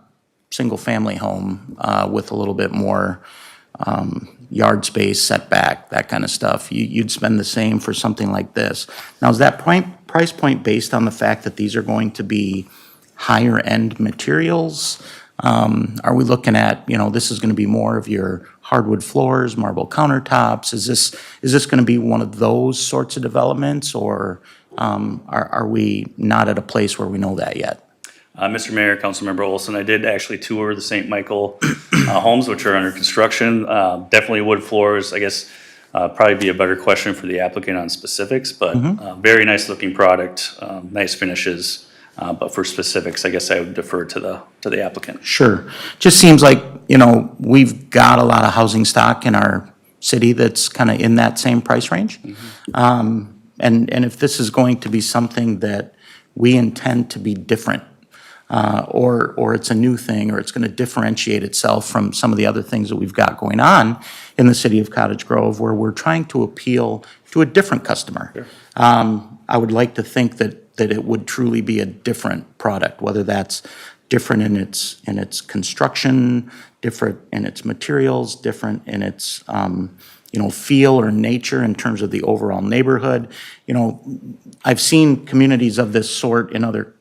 single-family home with a little bit more yard space, setback, that kind of stuff, you'd spend the same for something like this. Now, is that price point based on the fact that these are going to be higher-end materials? Are we looking at, this is going to be more of your hardwood floors, marble countertops? Is this going to be one of those sorts of developments, or are we not at a place where we know that yet? Mr. Mayor, Councilmember Olson, I did actually tour the St. Michael homes, which are under construction. Definitely wood floors. I guess probably be a better question for the applicant on specifics, but very nice looking product, nice finishes. But for specifics, I guess I would defer to the applicant. Sure. Just seems like, we've got a lot of housing stock in our city that's kind of in that same price range. And if this is going to be something that we intend to be different, or it's a new thing, or it's going to differentiate itself from some of the other things that we've got going on in the city of Cottage Grove, where we're trying to appeal to a different customer. Sure. I would like to think that it would truly be a different product, whether that's different in its construction, different in its materials, different in its feel or nature in terms of the overall neighborhood. I've seen communities of this sort in other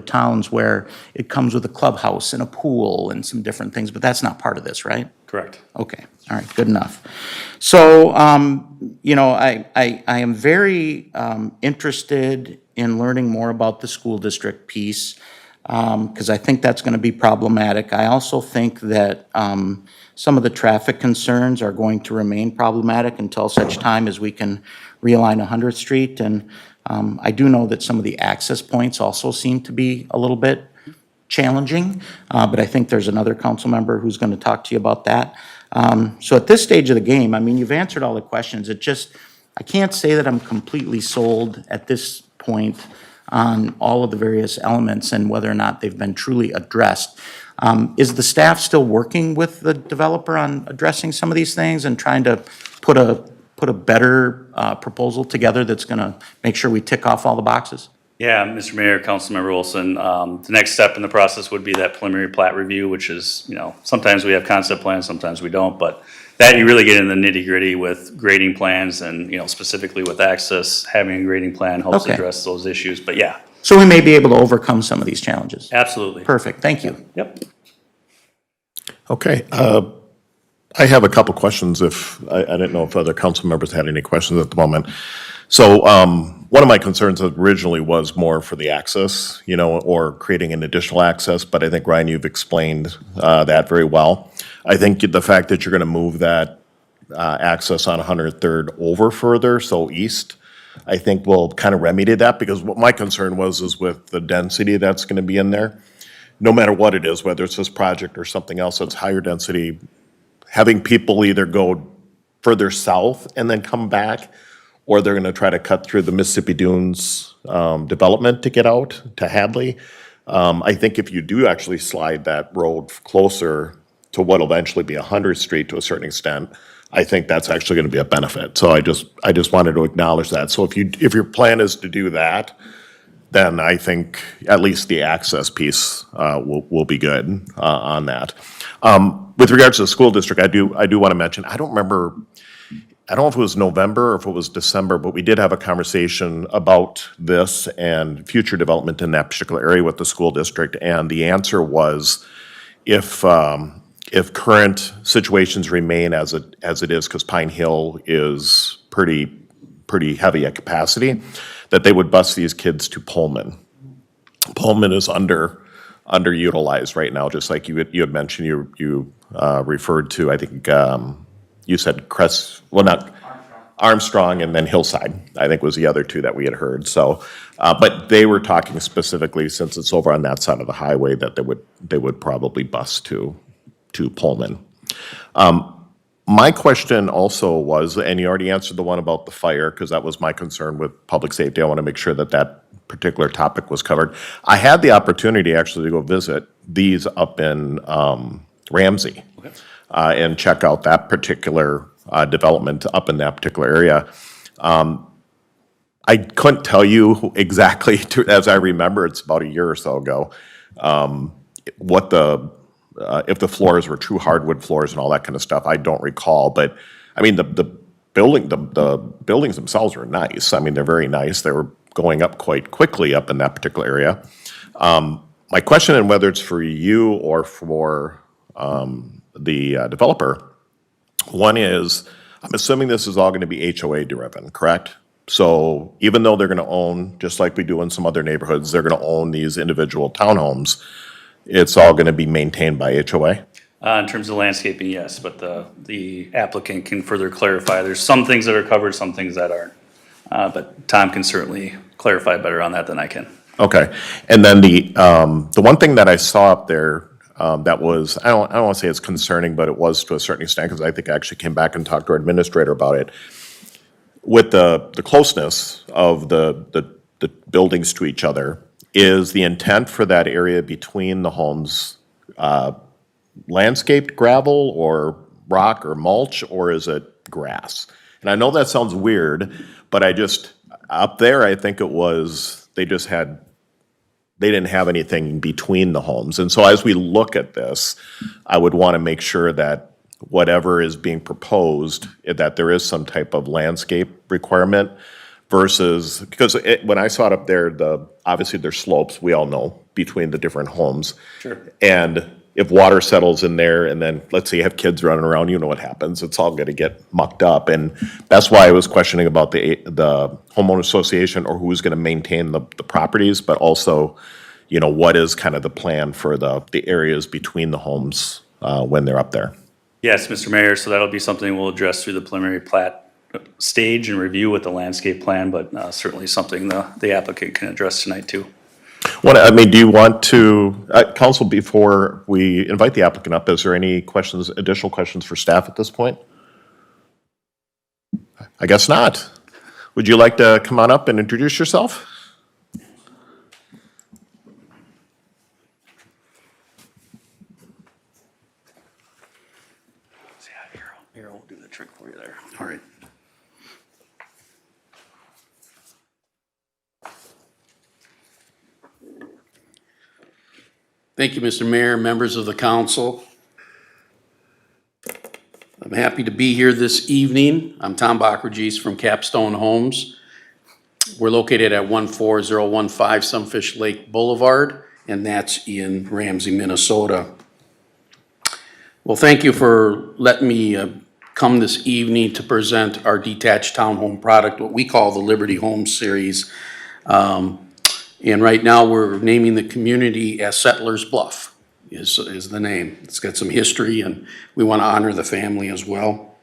towns where it comes with a clubhouse and a pool and some different things, but that's not part of this, right? Correct. Okay, all right, good enough. So, I am very interested in learning more about the school district piece, because I think that's going to be problematic. I also think that some of the traffic concerns are going to remain problematic until such time as we can realign 100th Street. And I do know that some of the access points also seem to be a little bit challenging, but I think there's another council member who's going to talk to you about that. So at this stage of the game, you've answered all the questions. I can't say that I'm completely sold at this point on all of the various elements and whether or not they've been truly addressed. Is the staff still working with the developer on addressing some of these things and trying to put a better proposal together that's going to make sure we tick off all the boxes? Yeah, Mr. Mayor, Councilmember Wilson, the next step in the process would be that preliminary plat review, which is, sometimes we have concept plans, sometimes we don't, but that you really get in the nitty gritty with grading plans and, specifically with access, having a grading plan helps Okay. address those issues, but yeah, So we may be able to overcome some of these challenges. absolutely. Perfect, thank you. Yep. Okay, I have a couple questions I didn't know if other council members had any questions at the moment. So, one of my concerns originally was more for the access, or creating an additional access, but I think, Ryan, you've explained that very well. I think the fact that you're going to move that access on 103rd over further, so east, I think will kind of remedy that, because what my concern is with the density that's going to be in there, no matter what it is, whether it's this project or something else that's higher density, having people either go further south and then come back, or they're going to try to cut through the Mississippi Dunes development to get out to Hadley. I think if you do actually slide that road closer to what will eventually be 100th Street to a certain extent, I think that's actually going to be a benefit. So I just wanted to acknowledge that. So if your plan is to do that, then I think at least the access piece will be good on that. With regards to the school district, I do want to mention, I don't know if it was November or if it was December, but we did have a conversation about this and future development in that particular area with the school district. And the answer was, if current situations remain as it is, because Pine Hill is pretty heavy at capacity, that they would bus these kids to Pullman. Pullman is underutilized right now, just like you had mentioned. You referred to, I think, you said Armstrong and then Hillside, I think was the other two that we had heard. So, but they were talking specifically, since it's over on that side of the highway, that they would probably bus to Pullman. My question also was, and you already answered the one about the fire, because that was my concern with public safety. I want to make sure that particular topic was covered. I had the opportunity actually to go visit these up in Ramsey. Okay. And check out that particular development up in that particular area. I couldn't tell you exactly, as I remember, it's about a year or so ago, what if the floors were true hardwood floors and all that kind of stuff. I don't recall, but I mean, the buildings themselves were nice. I mean, they're very nice. They were going up quite quickly up in that particular area. My question, and whether it's for you or for the developer, one is, I'm assuming this is all going to be HOA driven, correct? So even though they're going to own, just like we do in some other neighborhoods, they're going to own these individual townhomes, it's all going to be maintained by HOA? In terms of landscaping, yes, but the applicant can further clarify. There's some things that are covered, some things that aren't. But Tom can certainly clarify better on that than I can. Okay. And then the one thing that I saw up there that was, I don't want to say it's concerning, but it was to a certain extent, because I think I actually came back and talked to our administrator about it. With the closeness of the buildings to each other, is the intent for that area between the homes landscaped gravel or rock or mulch, or is it grass? And I know that sounds weird, but up there, I think it was, they didn't have anything between the homes. And so as we look at this, I would want to make sure that whatever is being proposed, that there is some type of landscape requirement versus, because when I saw it up there, obviously there's slopes, we all know, between the different homes. Sure. And if water settles in there, and then, let's say you have kids running around, you know what happens, it's all gonna get mucked up. And that's why I was questioning about the homeowner association, or who's gonna maintain the properties, but also, what is kind of the plan for the areas between the homes when they're up there? Yes, Mr. Mayor, so that'll be something we'll address through the preliminary plat stage and review with the landscape plan, but certainly something the applicant can address tonight too. Do you want to, council, before we invite the applicant up, is there any additional questions for staff at this point? I guess not. Would you like to come on up and introduce yourself? Here, I'll do the trick for you there. All right. Thank you, Mr. Mayor, members of the council. I'm happy to be here this evening. I'm Tom Bockergees from Capstone Homes. We're located at 14015 Sunfish Lake Boulevard, and that's in Ramsey, Minnesota. Well, thank you for letting me come this evening to present our detached townhome product, what we call the Liberty Home Series. And right now, we're naming the community as Settlers Bluff is the name. It's got some history, and we want to honor the family as well.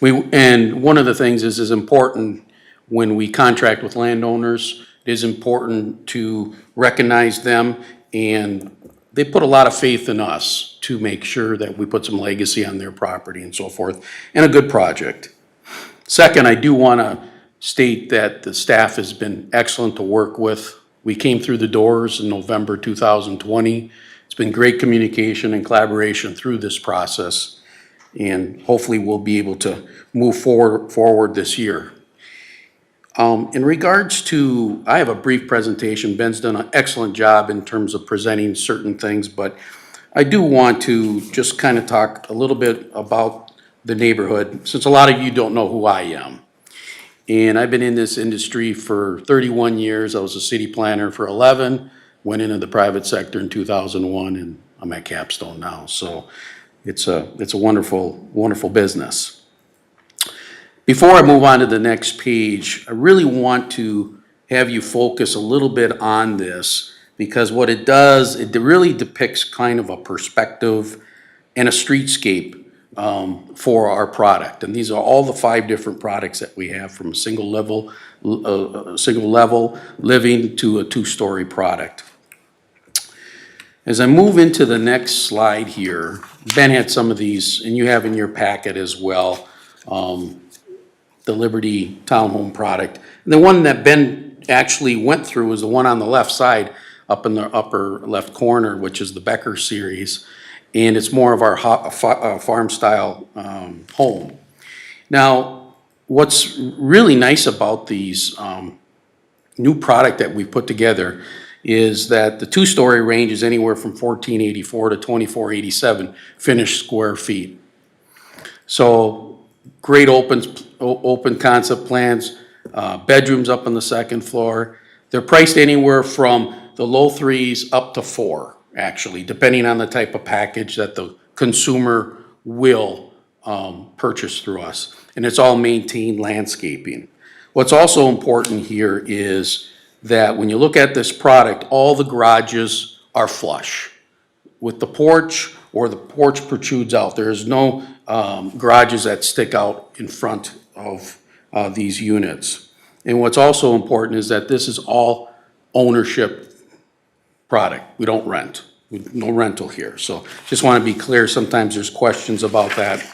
And one of the things is important when we contract with landowners, it is important to recognize them, and they put a lot of faith in us to make sure that we put some legacy on their property and so forth, and a good project. Second, I do want to state that the staff has been excellent to work with. We came through the doors in November 2020. It's been great communication and collaboration through this process, and hopefully we'll be able to move forward this year. In regards to, I have a brief presentation. Ben's done an excellent job in terms of presenting certain things, but I do want to just kind of talk a little bit about the neighborhood, since a lot of you don't know who I am. And I've been in this industry for 31 years. I was a city planner for 11, went into the private sector in 2001, and I'm at Capstone now. So it's a wonderful, wonderful business. Before I move on to the next page, I really want to have you focus a little bit on this, because what it does, it really depicts kind of a perspective and a streetscape for our product. And these are all the 5 different products that we have, from a single level living to a 2-story product. As I move into the next slide here, Ben had some of these, and you have in your packet as well, the Liberty Townhome product. And the one that Ben actually went through was the one on the left side, up in the upper left corner, which is the Becker series. And it's more of our farm style home. Now, what's really nice about these new product that we put together is that the two-story range is anywhere from 1484 to 2487 finished square feet. So great open concept plans, bedrooms up on the second floor. They're priced anywhere from the low threes up to $4, actually, depending on the type of package that the consumer will purchase through us. And it's all maintained landscaping. What's also important here is that when you look at this product, all the garages are flush with the porch, or the porch protrudes out. There is no garages that stick out in front of these units. And what's also important is that this is all ownership product. We don't rent. No rental here. So just want to be clear, sometimes there's questions about that.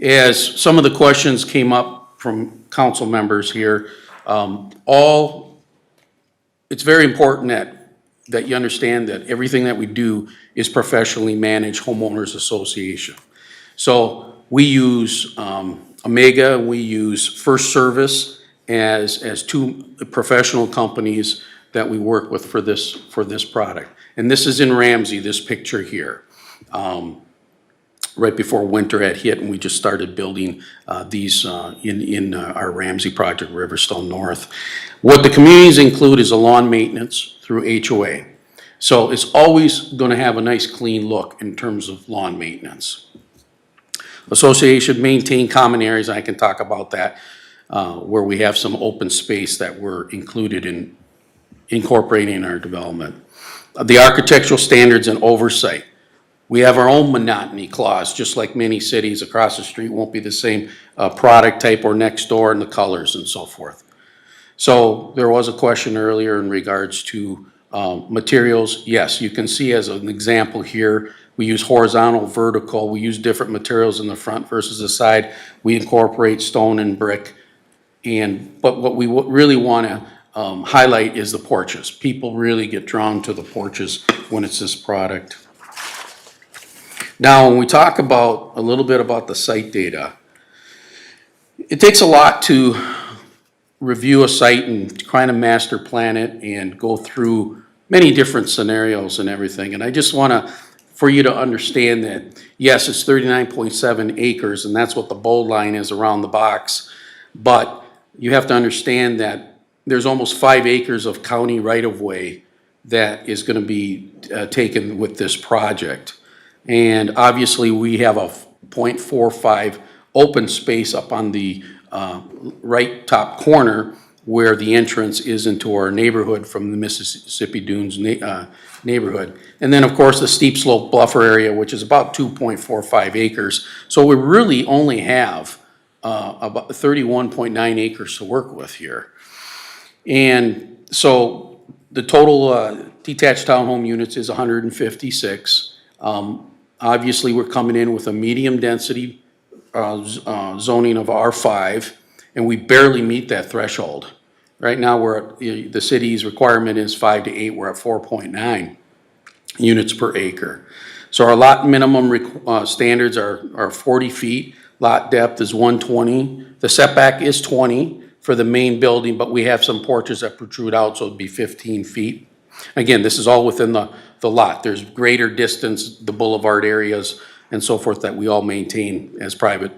As some of the questions came up from council members here, it's very important that you understand that everything that we do is professionally managed homeowners association. So we use Omega, we use First Service as two professional companies that we work with for this product. And this is in Ramsey, this picture here. Right before winter had hit, and we just started building these in our Ramsey project, Riverstone North. What the communities include is a lawn maintenance through HOA. So it's always going to have a nice clean look in terms of lawn maintenance. Association maintain common areas, I can talk about that, where we have some open space that we're included in incorporating in our development. The architectural standards and oversight. We have our own monotony clause, just like many cities across the street won't be the same product type or next door, and the colors and so forth. So there was a question earlier in regards to materials. Yes, you can see as an example here, we use horizontal, vertical, we use different materials in the front versus the side. We incorporate stone and brick. But what we really want to highlight is the porches. People really get drawn to the porches when it's this product. Now, when we talk about a little bit about the site data, it takes a lot to review a site and kind of master plan it and go through many different scenarios and everything. And I just want for you to understand that, yes, it's 39.7 acres, and that's what the bold line is around the box. But you have to understand that there's almost 5 acres of county right-of-way that is going to be taken with this project. And obviously, we have a 0.45 open space up on the right top corner where the entrance is into our neighborhood from the Mississippi Dunes neighborhood. And then, of course, the steep slope buffer area, which is about 2.45 acres. So we really only have about 31.9 acres to work with here. And so the total detached townhome units is 156. Obviously, we're coming in with a medium density zoning of R5, and we barely meet that threshold. Right now, the city's requirement is 5 to 8. We're at 4.9 units per acre. So our lot minimum standards are 40 feet. Lot depth is 120. The setback is 20 for the main building, but we have some porches that protrude out, so it'd be 15 feet. Again, this is all within the lot. There's greater distance, the boulevard areas and so forth that we all maintain as private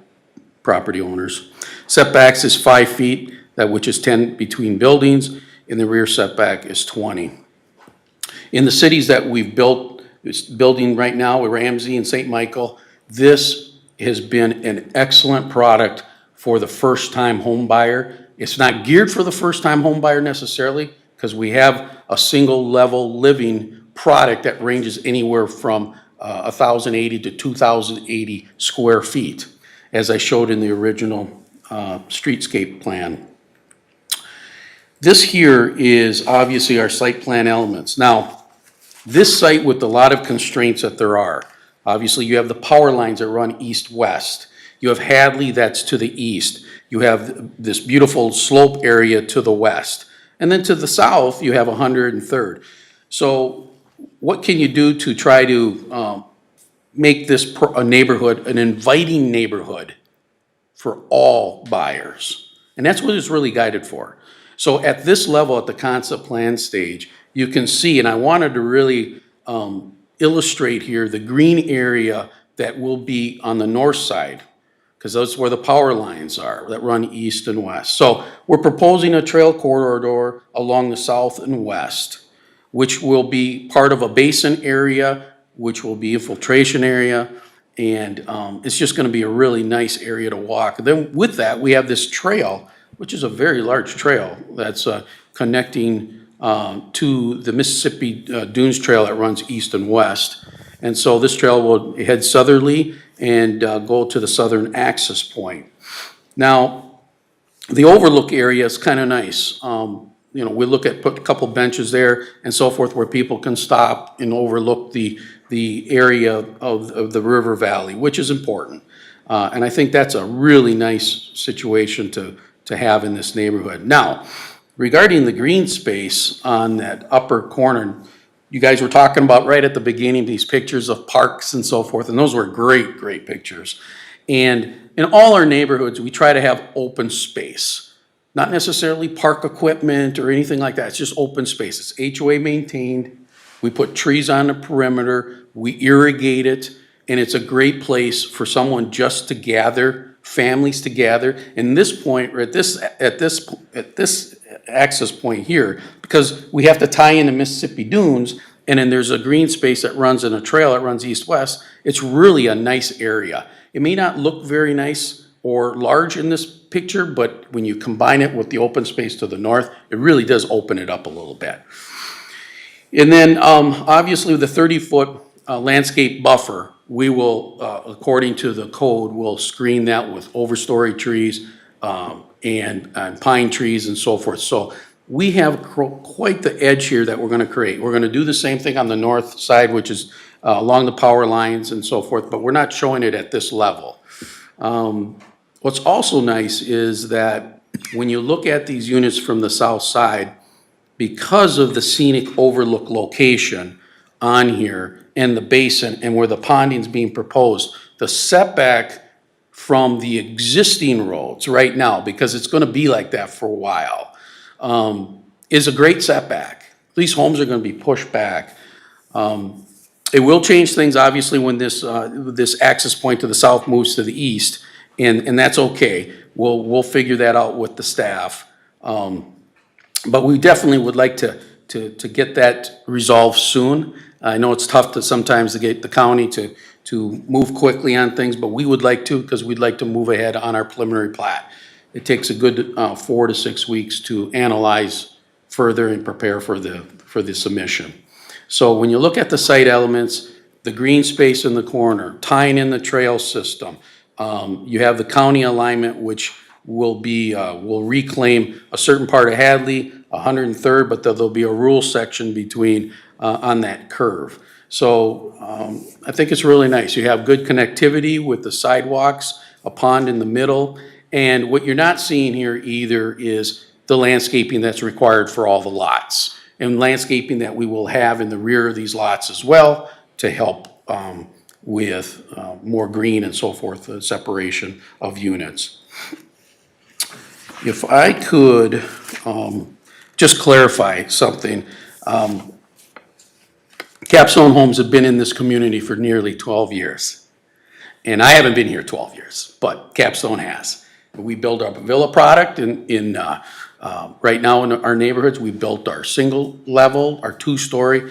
property owners. Setbacks is 5 feet, which is 10 between buildings, and the rear setback is 20. In the cities that we've built, it's building right now with Ramsey and St. Michael, this has been an excellent product for the first-time home buyer. It's not geared for the first-time home buyer necessarily, because we have a single-level living product that ranges anywhere from 1,080 to 2,080 square feet, as I showed in the original streetscape plan. This here is obviously our site plan elements. Now, this site with a lot of constraints that there are, obviously you have the power lines that run east-west. You have Hadley that's to the east. You have this beautiful slope area to the west. And then to the south, you have 103rd. So what can you do to try to make this a neighborhood, an inviting neighborhood for all buyers. And that's what it's really guided for. So at this level, at the concept plan stage, you can see, and I wanted to really illustrate here the green area that will be on the north side, because that's where the power lines are that run east and west. So we're proposing a trail corridor along the south and west, which will be part of a basin area, which will be infiltration area, and it's just gonna be a really nice area to walk. And then with that, we have this trail, which is a very large trail that's connecting to the Mississippi Dunes Trail that runs east and west. And so this trail will head southerly and go to the southern access point. Now, the overlook area is kind of nice. You know, we look at, put a couple benches there and so forth where people can stop and overlook the area of the river valley, which is important. And I think that's a really nice situation to have in this neighborhood. Now, regarding the green space on that upper corner, you guys were talking about right at the beginning, these pictures of parks and so forth, and those were great, great pictures. And in all our neighborhoods, we try to have open space. Not necessarily park equipment or anything like that, it's just open space. It's HOA maintained, we put trees on the perimeter, we irrigate it, and it's a great place for someone just to gather, families to gather. And this point, or at this access point here, because we have to tie into Mississippi Dunes, and then there's a green space that runs in a trail that runs east-west, it's really a nice area. It may not look very nice or large in this picture, but when you combine it with the open space to the north, it really does open it up a little bit. And then obviously the 30-foot landscape buffer, we will, according to the code, will screen that with overstory trees and pine trees and so forth. So we have quite the edge here that we're gonna create. We're gonna do the same thing on the north side, which is along the power lines and so forth, but we're not showing it at this level. What's also nice is that when you look at these units from the south side, because of the scenic overlook location on here and the basin and where the ponding's being proposed, the setback from the existing roads right now, because it's gonna be like that for a while, is a great setback. These homes are gonna be pushed back. It will change things, obviously, when this access point to the south moves to the east, and that's okay. We'll figure that out with the staff. But we definitely would like to get that resolved soon. I know it's tough sometimes to get the county to move quickly on things, but we would like to, because we'd like to move ahead on our preliminary plat. It takes a good 4 to 6 weeks to analyze further and prepare for the submission. So when you look at the site elements, the green space in the corner, tying in the trail system, you have the county alignment, which will reclaim a certain part of Hadley, 103rd, but there'll be a rural section between, on that curve. So I think it's really nice. You have good connectivity with the sidewalks, a pond in the middle, and what you're not seeing here either is the landscaping that's required for all the lots, and landscaping that we will have in the rear of these lots as well to help with more green and so forth, the separation of units. If I could just clarify something. Capstone Homes have been in this community for nearly 12 years. And I haven't been here 12 years, but Capstone has. We build our villa product right now in our neighborhoods. We built our single level, our 2-story.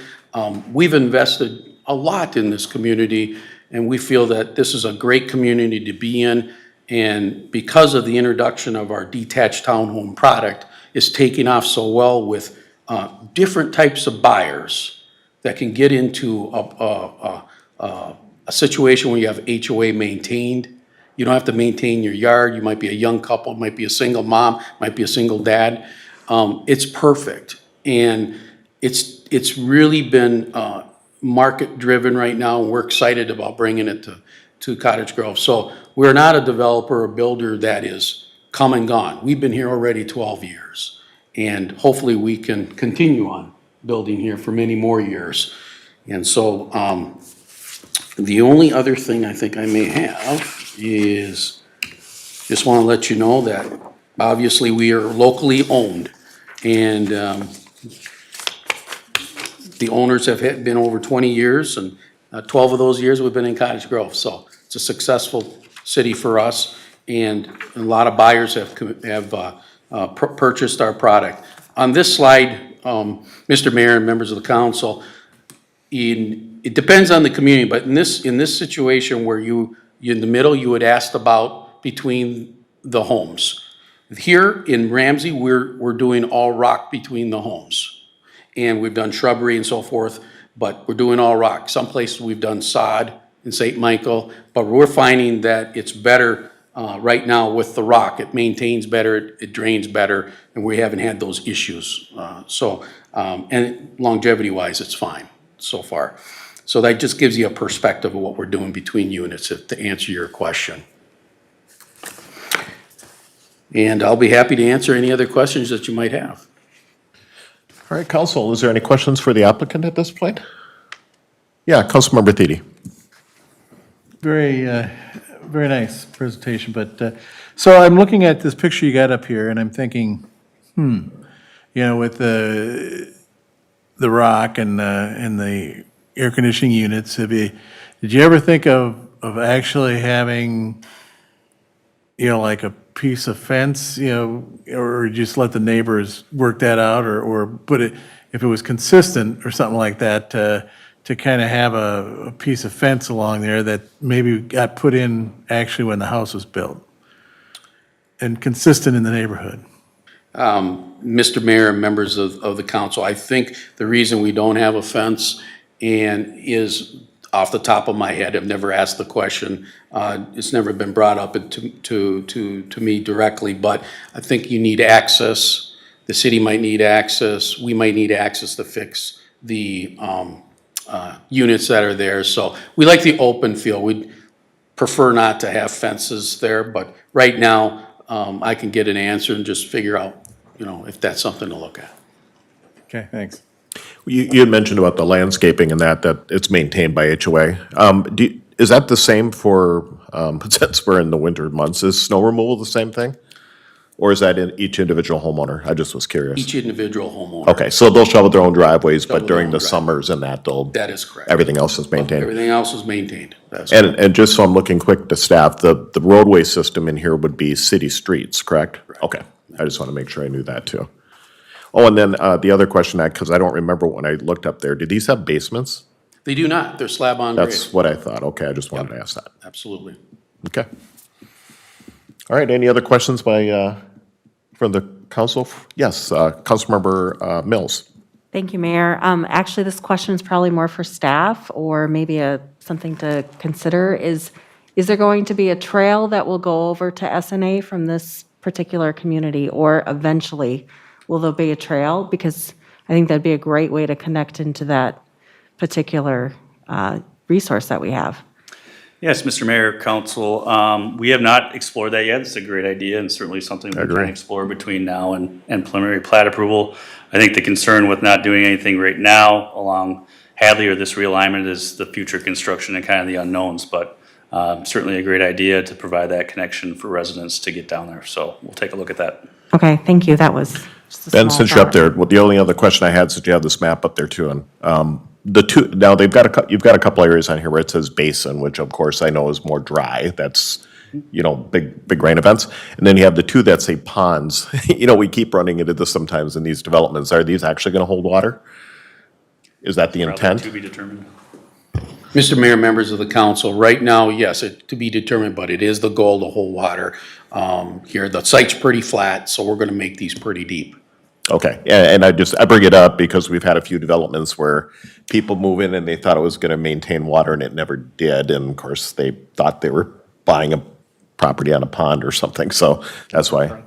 We've invested a lot in this community, and we feel that this is a great community to be in. And because of the introduction of our detached townhome product, it's taking off so well with different types of buyers that can get into a situation where you have HOA maintained. You don't have to maintain your yard. You might be a young couple, might be a single mom, might be a single dad. It's perfect. And it's really been market driven right now, and we're excited about bringing it to Cottage Grove. So we're not a developer or builder that is come and gone. We've been here already 12 years, and hopefully we can continue on building here for many more years. And so The only other thing I think I may have is, just want to let you know that obviously we are locally owned. And the owners have been over 20 years, and 12 of those years we've been in Cottage Grove. So it's a successful city for us, and a lot of buyers have purchased our product. On this slide, Mr. Mayor and members of the council, it depends on the community, but in this situation where you're in the middle, you had asked about between the homes. Here in Ramsey, we're doing all rock between the homes. And we've done shrubbery and so forth, but we're doing all rock. Some places we've done sod in St. Michael, but we're finding that it's better right now with the rock. It maintains better, it drains better, and we haven't had those issues. And longevity-wise, it's fine so far. So that just gives you a perspective of what we're doing between units, to answer your question. And I'll be happy to answer any other questions that you might have. All right, council, is there any questions for the applicant at this point? Yeah, Councilmember Thiede. Very, very nice presentation, but, so I'm looking at this picture you got up here, and I'm thinking, you know, with the rock and the air conditioning units, did you ever think of actually having, you know, like a piece of fence, you know, or just let the neighbors work that out, or put it, if it was consistent or something like that, to kind of have a piece of fence along there that maybe got put in actually when the house was built and consistent in the neighborhood? Mr. Mayor and members of the council, I think the reason we don't have a fence is off the top of my head. I've never asked the question. It's never been brought up to me directly, but I think you need access. The city might need access. We might need access to fix the units that are there. So we like the open field. We'd prefer not to have fences there, but right now I can get an answer and just figure out, you know, if that's something to look at. Okay, thanks. You had mentioned about the landscaping and that it's maintained by HOA. Is that the same for, since we're in the winter months, is snow removal the same thing? Or is that in each individual homeowner? I just was curious. Each individual homeowner. Okay, so they'll shovel their own driveways, Shovel but their during own the driveway. summers and that, That is correct. everything else is maintained. Everything else is maintained. That's correct. And just so I'm looking quick to staff, the roadway system in here would be city streets, correct? Okay, I just want to make sure I knew that too. Oh, and then the other question, because I don't remember when I looked up there, did these have basements? They do not. They're slab on grade. That's what I thought. Okay, I just wanted to ask that. Absolutely. Okay. All right, any other questions from the council? Yes, Councilmember Mills. Thank you, Mayor. Actually, this question is probably more for staff, or maybe something to consider. Is there going to be a trail that will go over to SNA from this particular community, or eventually will there be a trail? Because I think that'd be a great way to connect into that particular resource that we have. Yes, Mr. Mayor, Council, we have not explored that yet. It's a great idea and certainly something we can explore between now and preliminary plat approval. I think the concern with not doing anything right now along Hadley or this realignment is the future construction and kind of the unknowns, but certainly a great idea to provide that connection for residents to get down there. So we'll take a look at that. Okay, thank you. That was just a Ben, small since you're up thought. there, well, the only other question I had, since you have this map up there too, and the two, now you've got a couple areas on here where it says basin, which of course I know is more dry. That's, you know, big rain events. And then you have the two that say ponds. You know, we keep running into this sometimes in these developments. Are these actually going to hold water? Is that the Probably intent? to be determined. Mr. Mayor, members of the council, right now, yes, to be determined, but it is the goal to hold water. Here, the site's pretty flat, so we're gonna make these pretty deep. Okay, and I bring it up because we've had a few developments where people move in and they thought it was gonna maintain water and it never did. And of course, they thought they were buying a property on a pond or something, so that's why.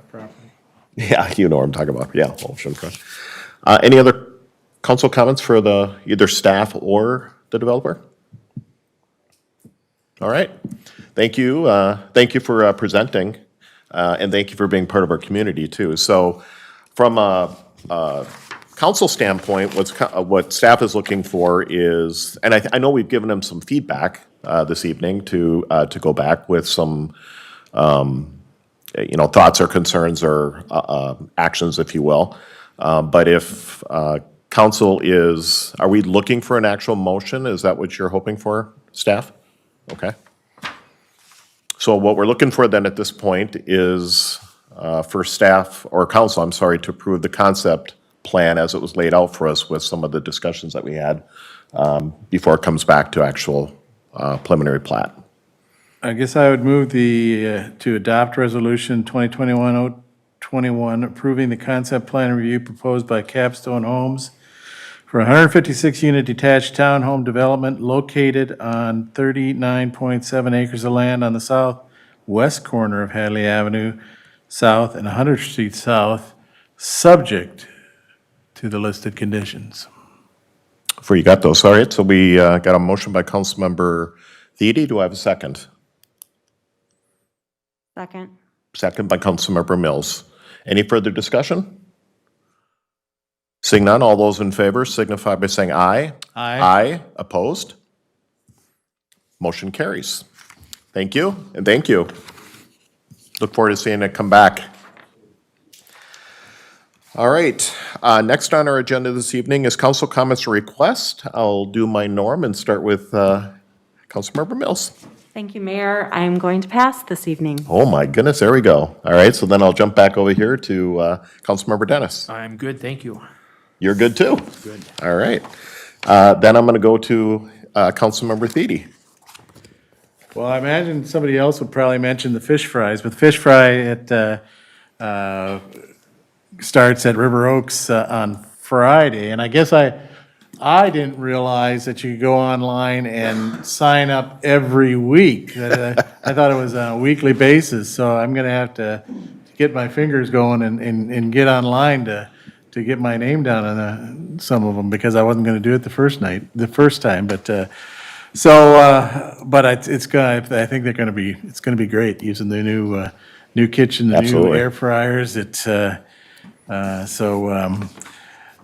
Yeah, you know what I'm talking about, yeah, oceanfront. Any other council comments for either staff or the developer? All right, thank you for presenting, and thank you for being part of our community too. So from a council standpoint, what staff is looking for is, and I know we've given them some feedback this evening to go back with some, thoughts or concerns or actions, if you will. But if council are we looking for an actual motion? Is that what you're hoping for, staff? Okay. So what we're looking for then at this point is for staff, or council, I'm sorry, to approve the concept plan as it was laid out for us with some of the discussions that we had before it comes back to actual preliminary plat. I guess I would move to adopt Resolution 2021-021, approving the concept plan review proposed by Capstone Homes for a 156-unit detached townhome development located on 39.7 acres of land on the southwest corner of Hadley Avenue South and 100th Street South, subject to the listed conditions. Before you got those, all right, so we got a motion by Councilmember Thiede. Do I have a second? Second. Second by Councilmember Mills. Any further discussion? Seeing none, all those in favor signify by saying aye. Aye. Aye. Opposed? Motion carries. Thank you, and thank you. Look forward to seeing it come back. All right, next on our agenda this evening is council comments or request. I'll do my norm and start with Councilmember Mills. Thank you, Mayor. I am going to pass this evening. Oh my goodness, there we go. All right, so then I'll jump back over here to Councilmember Dennis. I'm good, thank you. You're good too? Good. All right. Then I'm going to go to Councilmember Thiede. Well, I imagine somebody else would probably mention the fish fries, but fish fry starts at River Oaks on Friday, and I guess I didn't realize that you could go online and sign up every week. I thought it was on a weekly basis, so I'm gonna have to get my fingers going and get online to get my name down on some of them, because I wasn't gonna do it the first time, but it's gonna, I think it's gonna be great using the new kitchen, the new Absolutely. air fryers.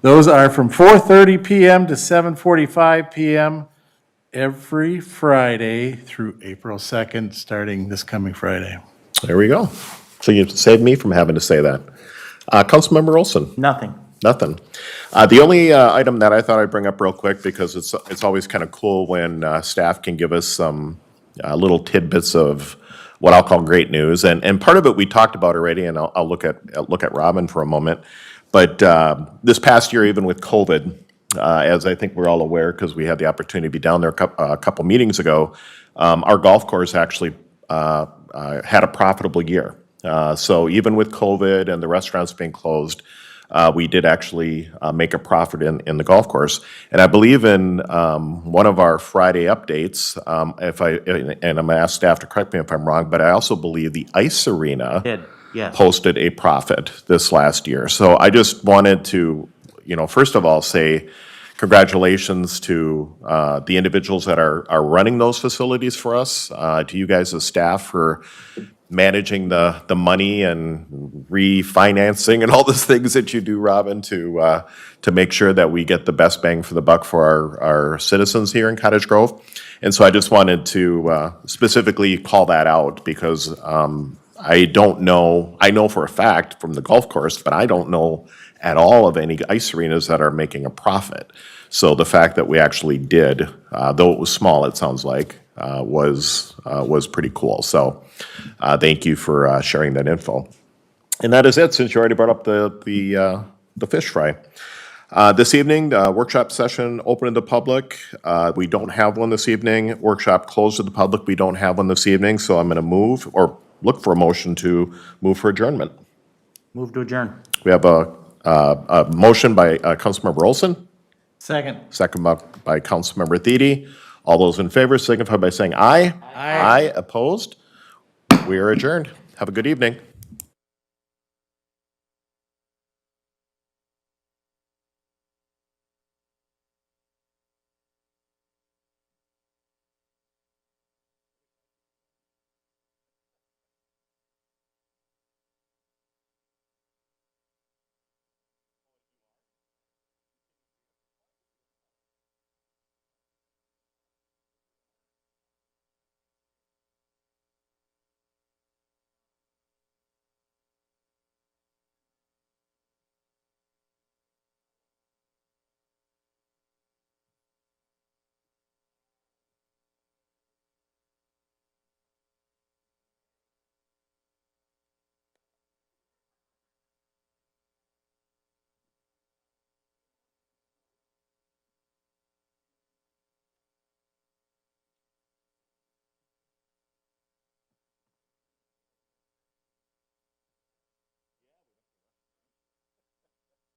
Those are from 4:30 PM to 7:45 PM every Friday through April 2nd, starting this coming Friday. There we go. So you saved me from having to say that. Councilmember Olson? Nothing. Nothing. The only item that I thought I'd bring up real quick, because it's always kind of cool when staff can give us some little tidbits of what I'll call great news, and part of it we talked about already, and I'll look at Robin for a moment. But this past year, even with COVID, as I think we're all aware, because we had the opportunity to be down there a couple meetings ago, our golf course actually had a profitable year. So even with COVID and the restaurants being closed, we did actually make a profit in the golf course. And I believe in one of our Friday updates, and I'm going to ask staff to correct me if I'm wrong, but I also believe the ice arena Yes. posted a profit this last year. So I just wanted to, first of all, say congratulations to the individuals that are running those facilities for us, to you guys as staff for managing the money and refinancing and all those things that you do, Robin, to make sure that we get the best bang for the buck for our citizens here in Cottage Grove. And so I just wanted to specifically call that out, because I don't know, I know for a fact from the golf course, but I don't know at all of any ice arenas that are making a profit. So the fact that we actually did, though it was small, it sounds like, was pretty cool. So thank you for sharing that info. And that is it, since you already brought up the fish fry. This evening, workshop session open to the public. We don't have one this evening. Workshop closed to the public. We don't have one this evening, so I'm going to move, or look for a motion to move for adjournment. Move to adjourn. We have a motion by Councilmember Olson, Second. second by Councilmember Thiede. All those in favor signify by saying aye. Aye. Opposed? We are adjourned. Have a good evening.